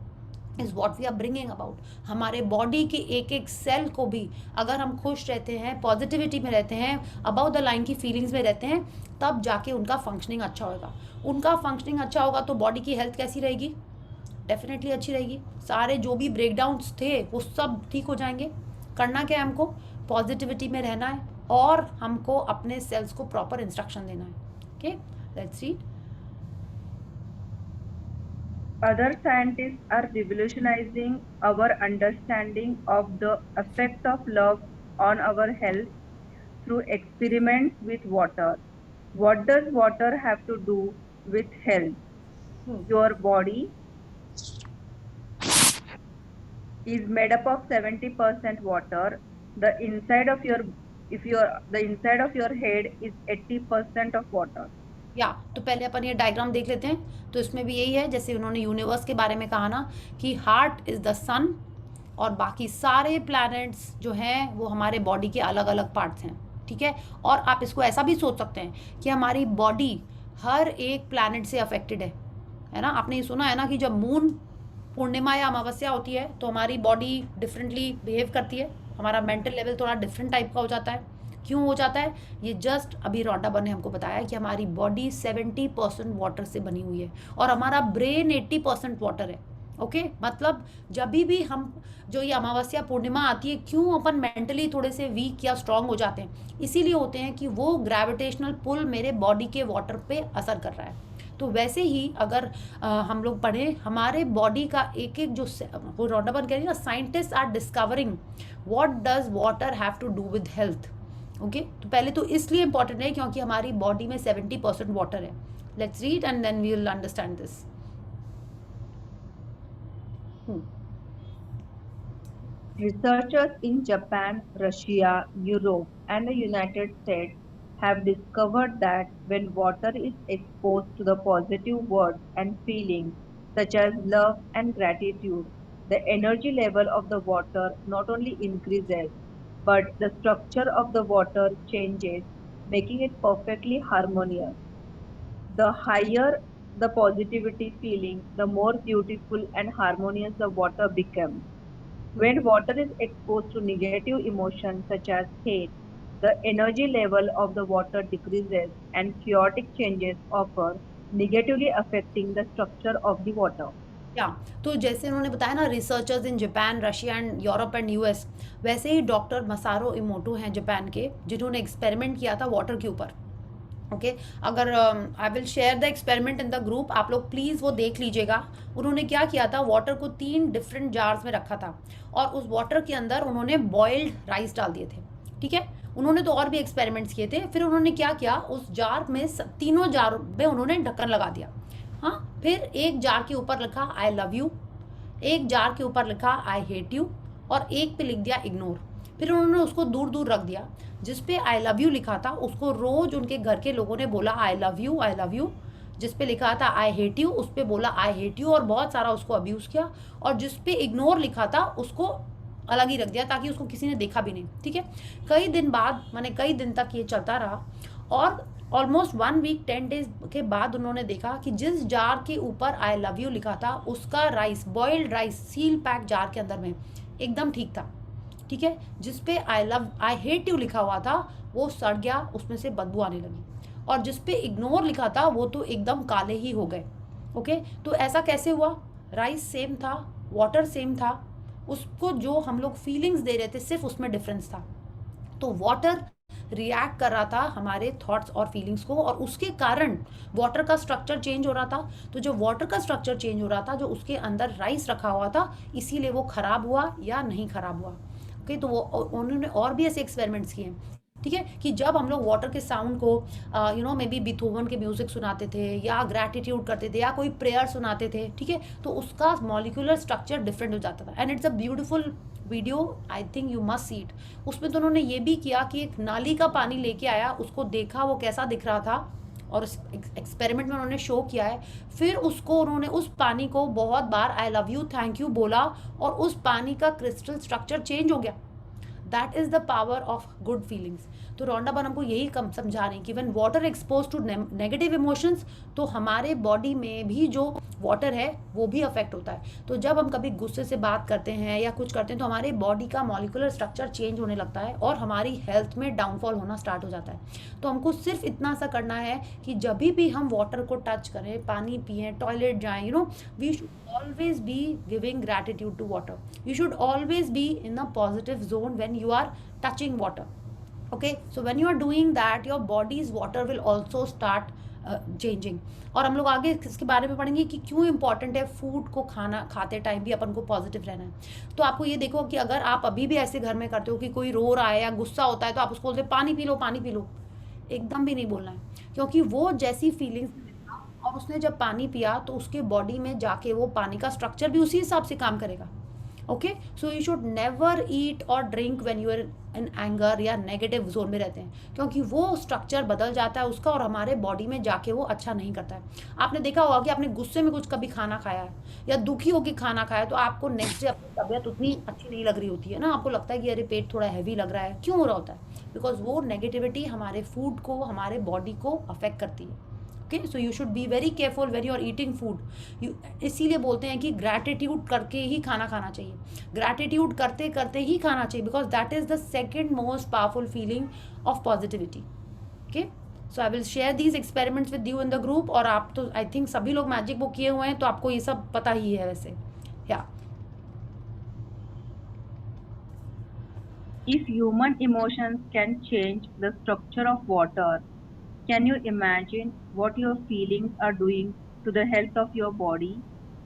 is what we are bringing about. हमारे बॉडी के एक एक सेल को भी अगर हम खुश रहते हैं, पॉजिटिविटी में रहते हैं, अबाउ द लाइन की फीलिंग्स में रहते हैं, तब जाके उनका फंक्शनिंग अच्छा होगा। उनका फंक्शनिंग अच्छा होगा तो बॉडी की हेल्थ कैसी रहेगी, डेफिनेटली अच्छी रहेगी। सारे जो भी ब्रेकडाउन्स थे वो सब ठीक हो जाएंगे। करना क्या है, हमको पॉजिटिविटी में रहना है और हमको अपने सेल्स को प्रॉपर इंस्ट्रक्शन देना है। Okay, let's read. Other scientists are revolutionizing our understanding of the effect of love on our health through experiments with water. What does water have to do with health? Your body is made up of 70% water. The inside of your head is 80% of water. तो पहले अपन ये diagram देख लेते हैं। तो इसमें भी यही है, जैसे उन्होंने यूनिवर्स के बारे में कहा ना कि हार्ट इज़ द सन और बाकी सारे प्लैनेट्स जो हैं वो हमारे बॉडी के अलग अलग पार्ट्स हैं, ठीक है। और आप इसको ऐसा भी सोच सकते हैं कि हमारी बॉडी हर एक प्लैनेट से अफेक्टेड है ना। आपने ये सुना है ना कि जब मून पूर्णिमा या अमावस्या होती है तो हमारी बॉडी डिफरेंटली बिहेव करती है, हमारा मेंटल लेवल थोड़ा डिफरेंट टाइप का हो जाता है। क्यों हो जाता है, ये जस्ट अभी रोंडा बर्न ने हमको बताया कि हमारी बॉडी 70% वाटर से बनी हुई है और हमारा ब्रेन 80% वाटर है। ओके, मतलब जब भी हम जो ये अमावस्या पूर्णिमा आती है, क्यों अपन मेंटली थोड़े से वीक या स्ट्रांग हो जाते हैं, इसीलिए होते हैं कि वो ग्रेविटेशनल पुल मेरे बॉडी के वाटर पे असर कर रहा है। तो वैसे ही अगर हम लोग पढ़ें, हमारे बॉडी का एक एक जो वो रोंडा बर्न कह रही है ना, scientist are discovering what does water have to do with health. Okay, तो पहले तो इसलिए इंपॉर्टेंट है क्योंकि हमारी बॉडी में 70% वाटर है। Let's read and then we will understand this. Researchers in Japan, Russia, Europe, and the United States have discovered that when water is exposed to the positive words and feelings such as love and gratitude, the energy level of the water not only increases, but the structure of the water changes, making it perfectly harmonious. The higher the positivity feeling, the more beautiful and harmonious the water becomes. When water is exposed to negative emotions such as hate, the energy level of the water decreases and chaotic changes occur, negatively affecting the structure of the water. या तो जैसे उन्होंने बताया ना, researchers in Japan, Russia and Europe and US, वैसे ही doctor मसारो इमोटो हैं Japan के, जिन्होंने एक्सपेरिमेंट किया था वाटर के ऊपर। ओके अगर आई will share the experiment in the group, आप लोग प्लीज़ वो देख लीजिएगा। उन्होंने क्या किया था, वाटर को 3 डिफरेंट जार्स में रखा था और उस वाटर के अंदर उन्होंने बॉइल्ड राइस डाल दिए थे। ठीक है, उन्होंने तो और भी एक्सपेरिमेंट्स किए थे। फिर उन्होंने क्या किया, उस जार में तीनों जार में उन्होंने ढक्कन लगा दिया। हाँ, फिर एक जार के ऊपर लिखा आई लव यू, एक जार के ऊपर लिखा आई हेट यू और एक पे लिख दिया इग्नोर। फिर उन्होंने उसको दूर दूर रख दिया। जिस पे आई लव यू लिखा था उसको रोज उनके घर के लोगों ने बोला आई love you I love you. जिस पे लिखा था आई हेट यू उस पे बोला आई हेट यू और बहुत सारा उसको अब्यूज़ किया। और जिस पे इग्नोर लिखा था उसको अलग ही रख दिया ताकि उसको किसी ने देखा भी नहीं। ठीक है, कई दिन बाद, माने कई दिन तक ये चलता रहा और ऑलमोस्ट 1 वीक 10 डेज के बाद उन्होंने देखा कि जिस जार के ऊपर आई लव यू लिखा था उसका rice, boiled rice seal pack jar के अंदर में एकदम ठीक था। ठीक है, जिस पे आई हेट यू लिखा हुआ था वो सड़ गया, उसमें से बदबू आने लगी। और जिस पे इग्नोर लिखा था वो तो एकदम काले ही हो गए। ओके, तो ऐसा कैसे हुआ, राइस सेम था, वाटर सेम था, उसको जो हम लोग फीलिंग्स दे रहे थे सिर्फ उसमें डिफरेंस था। तो वाटर रिएक्ट कर रहा था हमारे थॉट्स और फीलिंग्स को और उसके कारण वाटर का स्ट्रक्चर चेंज हो रहा था। तो जो वाटर का स्ट्रक्चर चेंज हो रहा था, जो उसके अंदर राइस रखा हुआ था, इसीलिए वो खराब हुआ या नहीं खराब हुआ। ओके, तो वो उन्होंने और भी ऐसे एक्सपेरिमेंट्स किए। ठीक है, कि जब हम लोग वाटर के साउंड को मे बी बीथोवन के म्यूजिक सुनाते थे या ग्रैटिट्यूड करते थे या कोई प्रेयर सुनाते थे, ठीक है, तो उसका मॉलिक्यूलर स्ट्रक्चर डिफरेंट हो जाता था। And it's a beautiful video, I think you must see it. उसमें तो उन्होंने ये भी किया कि एक नाली का पानी लेके आया, उसको देखा वो कैसा दिख रहा था और उस एक्सपेरिमेंट में उन्होंने शो किया है। फिर उसको उन्होंने उस पानी को बहुत बार I love you thank you बोला और उस पानी का क्रिस्टल स्ट्रक्चर चेंज हो गया। That is the power of good feelings. तो रॉन्डा बन हमको यही कम समझा रही कि when water expose to negative emotions, तो हमारे बॉडी में भी जो वाटर है वो भी अफेक्ट होता है। तो जब हम कभी गुस्से से बात करते हैं या कुछ करते हैं तो हमारे बॉडी का मॉलिक्यूलर स्ट्रक्चर चेंज होने लगता है और हमारी हेल्थ में डाउनफॉल होना स्टार्ट हो जाता है। तो हमको सिर्फ इतना सा करना है कि जब भी हम वाटर को टच करें, पानी पिएं, टॉयलेट जाएं, we should always be giving gratitude to water. You should always be in a positive zone when you are touching water. Okay, so when you are doing that, your body's water will also start changing. और हम लोग आगे इसके बारे में पढ़ेंगे कि क्यों इंपॉर्टेंट है फूड को खाते टाइम भी अपन को पॉजिटिव रहना है। तो आपको ये देखो कि अगर आप अभी भी ऐसे घर में करते हो कि कोई रो रहा है या गुस्सा होता है तो आप उसको बोलते पानी पी लो, पानी पी लो, एकदम भी नहीं बोलना है, क्योंकि वो जैसी फीलिंग्स और उसने जब पानी पिया तो उसके बॉडी में जाके वो पानी का स्ट्रक्चर भी उसी हिसाब से काम करेगा। Okay, so you should never eat और drink when you are in anger या नेगेटिव जोन में रहते हैं, क्योंकि वो स्ट्रक्चर बदल जाता है उसका और हमारे बॉडी में जाके वो अच्छा नहीं करता है। आपने देखा होगा कि आपने गुस्से में कुछ कभी खाना खाया है या दुखी होकर खाना खाया तो आपको नेक्स्ट डे अपनी तबीयत उतनी अच्छी नहीं लग रही होती है ना, आपको लगता है कि अरे पेट थोड़ा हैवी लग रहा है। क्यों हो रहा होता है? बिकॉज वो नेगेटिविटी हमारे फूड को, हमारे बॉडी को अफेक्ट करती है। Okay, so you should be very careful when you are eating food. इसीलिए बोलते हैं कि ग्रैटिट्यूड करके ही खाना खाना चाहिए, ग्रैटिट्यूड करते करते ही खाना चाहिए, because that is the second most powerful feeling of positivity. Okay, so I will share these experiments with you in the group. और आप तो आई थिंक सभी लोग मैजिक बुक किए हुए हैं तो आपको ये सब पता ही है वैसे। या If human emotions can change the structure of water, can you imagine what your feelings are doing to the health of your body?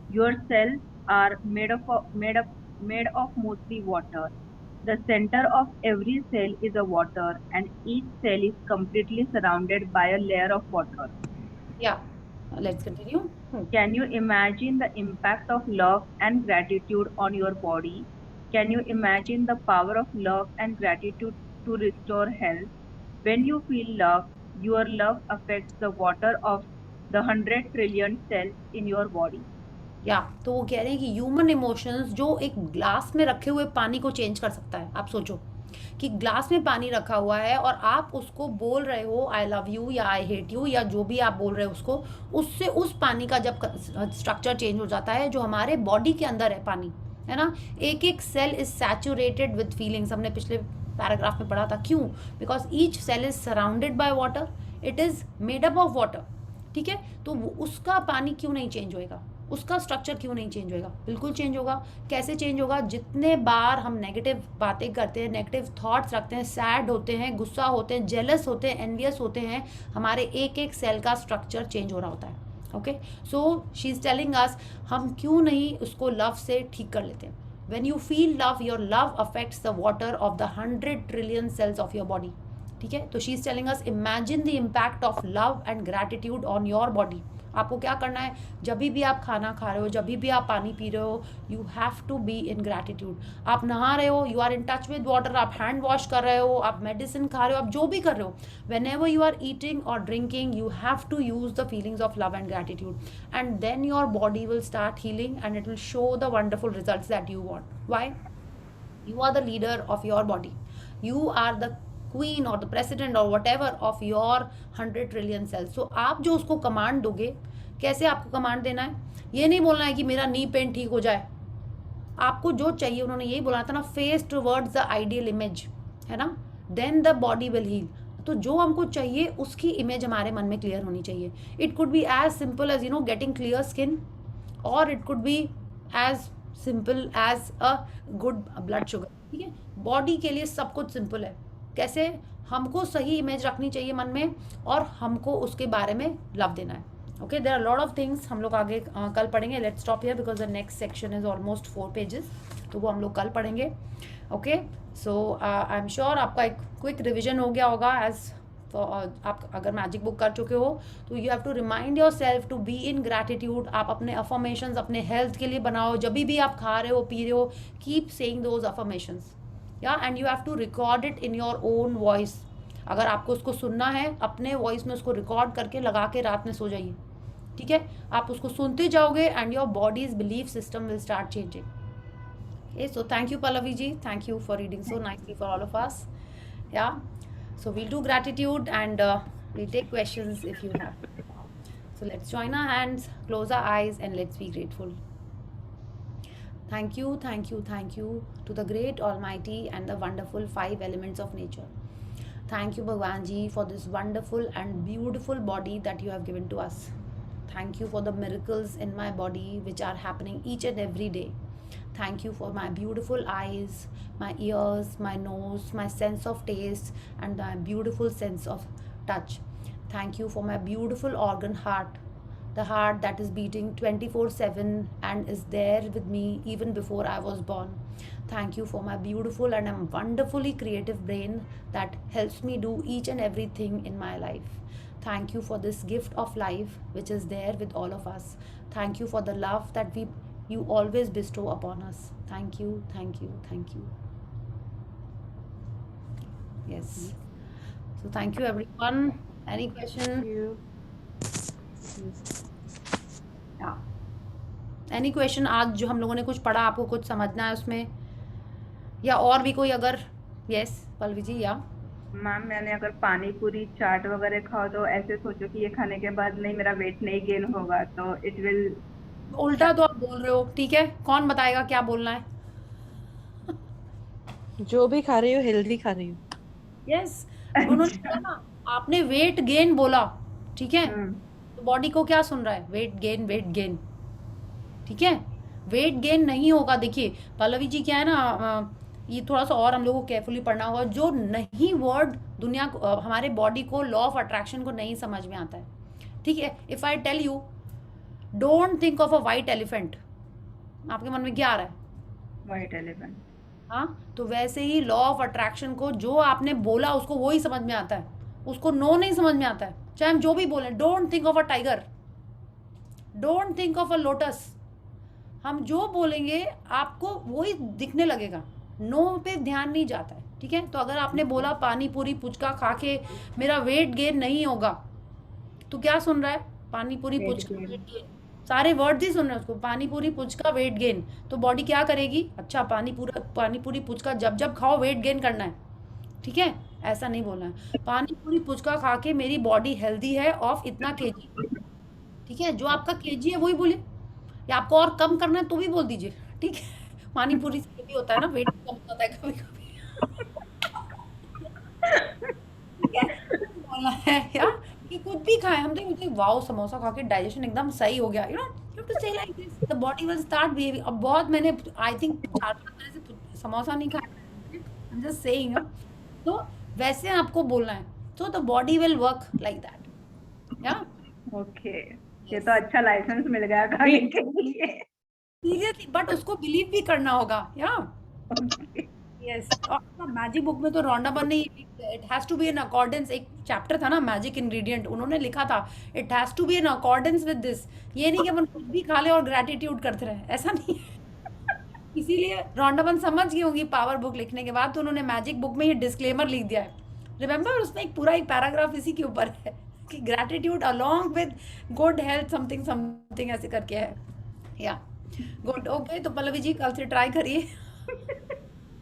Your cells are made of mostly water. The center of every cell is a water, and each cell is completely surrounded by a layer of water. Yeah, let's continue. Can you imagine the impact of love and gratitude on your body? Can you imagine the power of love and gratitude to restore health? When you feel love, your love affects the water of the 100 trillion cells in your body. या तो वो कह रहे हैं कि human emotions जो एक glass में रखे हुए पानी को चेंज कर सकता है। आप सोचो कि ग्लास में पानी रखा हुआ है और आप उसको बोल रहे हो आई लव यू या आई हेट यू या जो भी आप बोल रहे हो उसको, उससे उस पानी का जब स्ट्रक्चर चेंज हो जाता है, जो हमारे बॉडी के अंदर है पानी, है ना, एक एक cell is saturated with feelings. हमने पिछले पैराग्राफ में पढ़ा था। क्यों? Because each cell is surrounded by water, it is made up of water. ठीक है, तो उसका पानी क्यों नहीं चेंज होएगा? उसका स्ट्रक्चर क्यों नहीं चेंज होएगा? बिल्कुल चेंज होगा। कैसे चेंज होगा? जितने बार हम नेगेटिव बातें करते हैं, नेगेटिव थॉट्स रखते हैं, सैड होते हैं, गुस्सा होते हैं, जेलस होते हैं, एनवियस होते हैं, हमारे एक एक सेल का स्ट्रक्चर चेंज हो रहा होता है। Okay, so she is telling अस हम क्यों नहीं उसको लव से ठीक कर लेते हैं। When you feel love, your love affects the water of the 100 trillion cells of your body. ठीक है, तो she is telling us imagine the impact of love and gratitude on your body. आपको क्या करना है? जब भी आप खाना खा रहे हो, जब भी आप पानी पी रहे हो, you have to be in gratitude. आप नहा रहे हो, you are in touch with water, आप हैंड वॉश कर रहे हो, आप मेडिसिन खा रहे हो, आप जो भी कर रहे हो, whenever you are eating और drinking, you have to use the feelings of love and gratitude, and then your body will start healing and it will show the wonderful results that you want. Why? You are the leader of your body. You are the queen or the president or whatever of your 100 trillion cells. So आप जो उसको command दोगे, कैसे आपको command देना है? ये नहीं बोलना है कि मेरा नी पेन ठीक हो जाए। आपको जो चाहिए, उन्होंने यही बोला था ना, face towards the ideal image, है ना, then the body will heal. तो जो हमको चाहिए उसकी इमेज हमारे मन में क्लियर होनी चाहिए। It could be as simple as getting clear skin, और it could be as simple as a good blood sugar. ठीक है, बॉडी के लिए सब कुछ सिंपल है। कैसे? हमको सही इमेज रखनी चाहिए मन में और हमको उसके बारे में लव देना है। Okay, there are lot of things हम लोग आगे कल पढ़ेंगे। Let's stop here because the next section is almost 4 pages, तो वो हम लोग कल पढ़ेंगे। Okay, so I am sure आपका एक क्विक रिविजन हो गया होगा। एज आप अगर मैजिक बुक कर चुके हो तो you have to remind yourself to be in gratitude. आप अपने अफर्मेशंस अपने हेल्थ के लिए बनाओ। जब भी आप खा रहे हो, पी रहे हो, कीप सेइंग दोज अफर्मेशंस, या and you have to record it in your own voice. अगर आपको उसको सुनना है, अपने वॉइस में उसको रिकॉर्ड करके लगा के रात में सो जाइए। ठीक है, आप उसको सुनते जाओगे and your bodies belief system will start changing. Okay, so thank you Pallavi ji, thank you for reading so nicely for all of us. Yeah, so we'll do gratitude and we'll take questions if you have. So let's join our hands, close our eyes, and let's be grateful. Thank you, thank you, thank you to the great almighty and the wonderful 5 elements of nature. Thank you Bhagwan ji for this wonderful and beautiful body that you have given to us. Thank you for the miracles in my body which are happening each and every day. Thank you for my beautiful eyes, my ears, my nose, my sense of taste, and my beautiful sense of touch. Thank you for my beautiful organ heart, the heart that is beating 24/7 and is there with me even before I was born. Thank you for my beautiful and wonderfully creative brain that helps me do each and everything in my life. Thank you for this gift of life which is there with all of us. Thank you for the love that you always bestow upon us. Thank you, thank you, thank you. Yes. So thank you everyone. Any question? Yeah. Any question? आज जो हम लोगों ने कुछ पढ़ा, आपको कुछ समझना है उसमें, या और भी कोई अगर? Yes, पल्लवी जी। या मैम, मैंने अगर पानी पूरी चाट वगैरह खाओ तो ऐसे सोचो कि ये खाने के बाद नहीं मेरा वेट नहीं गेन होगा, तो इट विल। उल्टा तो आप बोल रहे हो। ठीक है, कौन बताएगा क्या बोलना है? जो भी खा रही हो हेल्दी खा रही हो। यस, उन्होंने कहा ना, आपने वेट गेन बोला, ठीक है, तो बॉडी को क्या सुन रहा है? Weight gain, weight gain. ठीक है, वेट गेन नहीं होगा। देखिए पल्लवी जी, क्या है ना, ये थोड़ा सा और हम लोगों को केयरफुली पढ़ना होगा। जो नहीं वर्ड दुनिया को, हमारे बॉडी को, लॉ ऑफ अट्रैक्शन को नहीं समझ में आता है। ठीक है, if I tell you don't think of a white elephant, आपके मन में क्या आ रहा है? White elephant. हाँ, तो वैसे ही लॉ ऑफ अट्रैक्शन को जो आपने बोला उसको वो ही समझ में आता है, उसको नो नहीं समझ में आता है, चाहे हम जो भी बोलें। Don't think of a tiger, don't think of a lotus. हम जो बोलेंगे आपको वही दिखने लगेगा, नो पे ध्यान नहीं जाता है, ठीक है। तो अगर आपने बोला पानी पूरी पुचका खा के मेरा वेट गेन नहीं होगा, तो क्या सुन रहा है? पानी पूरी Weight puchka gain. Weight gain, सारे वर्ड्स ही सुन रहे हैं उसको, पानी पूरी पुचका वेट गेन। तो बॉडी क्या करेगी? अच्छा पानी पूरी पुचका जब जब खाओ वेट गेन करना है, ठीक है। ऐसा नहीं बोलना है, पानी पूरी पुचका खा के मेरी बॉडी हेल्दी है ऑफ इतना केजी, ठीक है। जो आपका केजी है वही बोलिए, या आपको और कम करना है तो भी बोल दीजिए, ठीक है। पानी पूरी से भी होता है ना, वेट कम होता है कभी कभी, ठीक है। कुछ बोलना है या कि कुछ भी खाएं, हम तो बोलते वाओ समोसा खा के डाइजेशन एकदम सही हो गया, यू हैव टू से like this, the body will start behaving. अब बहुत मैंने आई थिंक 4-5 तरह से समोसा नहीं खाया, आई एम जस्ट सेइंग। तो वैसे आपको बोलना है, so the body will work like that, yeah। Okay, ये तो अच्छा लाइसेंस मिल गया खाने के लिए। सीरियसली, बट उसको बिलीव भी करना होगा, या यस। और मैजिक बुक में तो रॉन्डामन ने it has to be in accordance, एक चैप्टर था ना मैजिक इंग्रेडिएंट, उन्होंने लिखा था it has to be in accordance with this. ये नहीं कि अपन कुछ भी खा ले और ग्रेटिट्यूड करते रहे, ऐसा नहीं है। इसीलिए रॉन्डामन समझ गई होंगी पावर बुक लिखने के बाद, तो उन्होंने मैजिक बुक में ये डिस्क्लेमर लिख दिया है। रिमेंबर, उसमें एक पूरा एक पैराग्राफ इसी के ऊपर है कि gratitude along with good health something something ऐसे करके है, या गुड। ओके, तो पल्लवी जी कल से ट्राई करिए।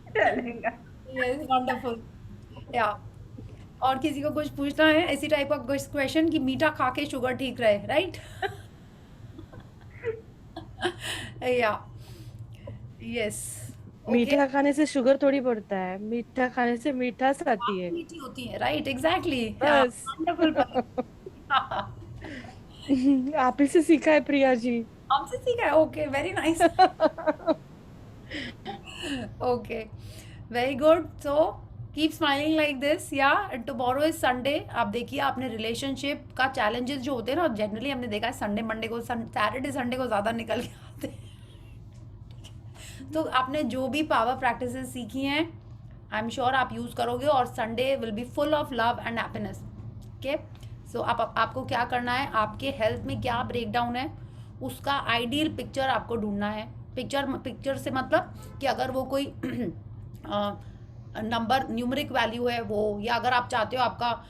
चलेगा। यस, वंडरफुल, या। और किसी को कुछ पूछना है इसी टाइप का कुछ क्वेश्चन कि मीठा खा के शुगर ठीक रहे, राइट? या यस, मीठा खाने से शुगर थोड़ी बढ़ता है, मीठा खाने से मिठास आती है। मीठी होती है, राइट, एग्जैक्टली, बस। वंडरफुल। आप ही से सीखा है प्रिया जी। हमसे सीखा है, okay, very nice. Okay, very good. So keep smiling like this, yeah. Tomorrow is Sunday. आप देखिए, आपने रिलेशनशिप का चैलेंजेस जो होते हैं ना, जनरली हमने देखा है संडे मंडे को, सैटरडे संडे को ज़्यादा निकल के आते हैं। तो आपने जो भी पावर प्रैक्टिसेस सीखी हैं, आई एम श्योर आप यूज़ करोगे और Sunday will be full of love and happiness, okay. So आपको क्या करना है, आपके हेल्थ में क्या ब्रेकडाउन है उसका आइडियल पिक्चर आपको ढूंढना है। पिक्चर से मतलब कि अगर वो कोई नंबर न्यूमरिक वैल्यू है वो, या अगर आप चाहते हो आपका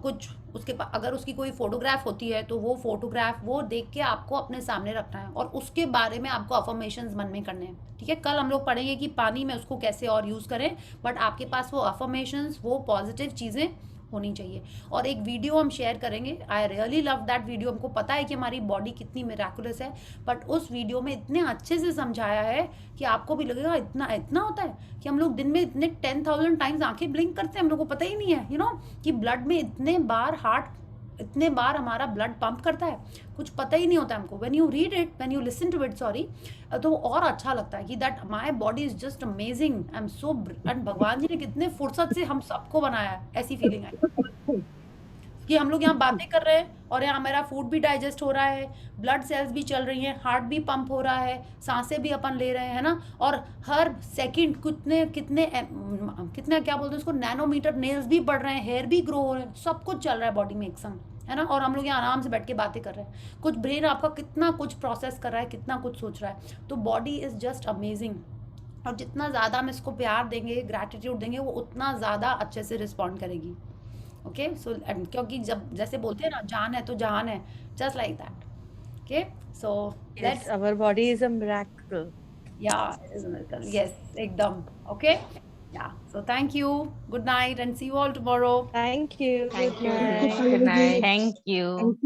कुछ उसके अगर उसकी कोई फोटोग्राफ होती है तो वो फोटोग्राफ वो देख के आपको अपने सामने रखना है और उसके बारे में आपको अफर्मेशंस मन में करने हैं, ठीक है। कल हम लोग पढ़ेंगे कि पानी में उसको कैसे और यूज़ करें, बट आपके पास वो अफर्मेशंस, वो पॉजिटिव चीज़ें होनी चाहिए। और एक वीडियो हम शेयर करेंगे, I really love that video. हमको पता है कि हमारी बॉडी कितनी मिराकुलस है, बट उस वीडियो में इतने अच्छे से समझाया है कि आपको भी लगेगा इतना इतना होता है कि हम लोग दिन में इतने 10,000 टाइम्स आंखें ब्लिंक करते हैं, हम लोग को पता ही नहीं है, यू नो, कि ब्लड में इतने बार इतने बार हमारा ब्लड पंप करता है, कुछ पता ही नहीं होता हमको। When you read it, when you listen to it, sorry, तो और अच्छा लगता है कि that my body is just amazing, I am so, and भगवान जी ने कितने फुर्सत से हम सबको बनाया है, ऐसी फीलिंग आई कि हम लोग यहाँ बातें कर रहे हैं और यहाँ मेरा फूड भी डाइजेस्ट हो रहा है, ब्लड सेल्स भी चल रही हैं, हार्ट भी पंप हो रहा है, सांसें भी अपन ले रहे हैं ना, और हर सेकंड कितने कितने कितने क्या बोलते हैं उसको, नैनोमीटर नेल्स भी बढ़ रहे हैं, हेयर भी ग्रो हो रहे हैं, सब कुछ चल रहा है बॉडी में एक संग, है ना। और हम लोग यहाँ आराम से बैठ के बातें कर रहे हैं, कुछ ब्रेन आपका कितना कुछ प्रोसेस कर रहा है, कितना कुछ सोच रहा है। तो बॉडी इज जस्ट अमेजिंग, और जितना ज़्यादा हम इसको प्यार देंगे, ग्रैटिट्यूड देंगे, वो उतना ज़्यादा अच्छे से रिस्पॉन्ड करेगी, ओके। सो क्योंकि जब जैसे बोलते हैं ना, जान है तो जहान है, just like that, okay. So Yes, our body is a miracle. yes, एकदम, okay, yeah. So thank you, good night, and see you all tomorrow. Thank you. Thank Good you. night. Good night. Thank you.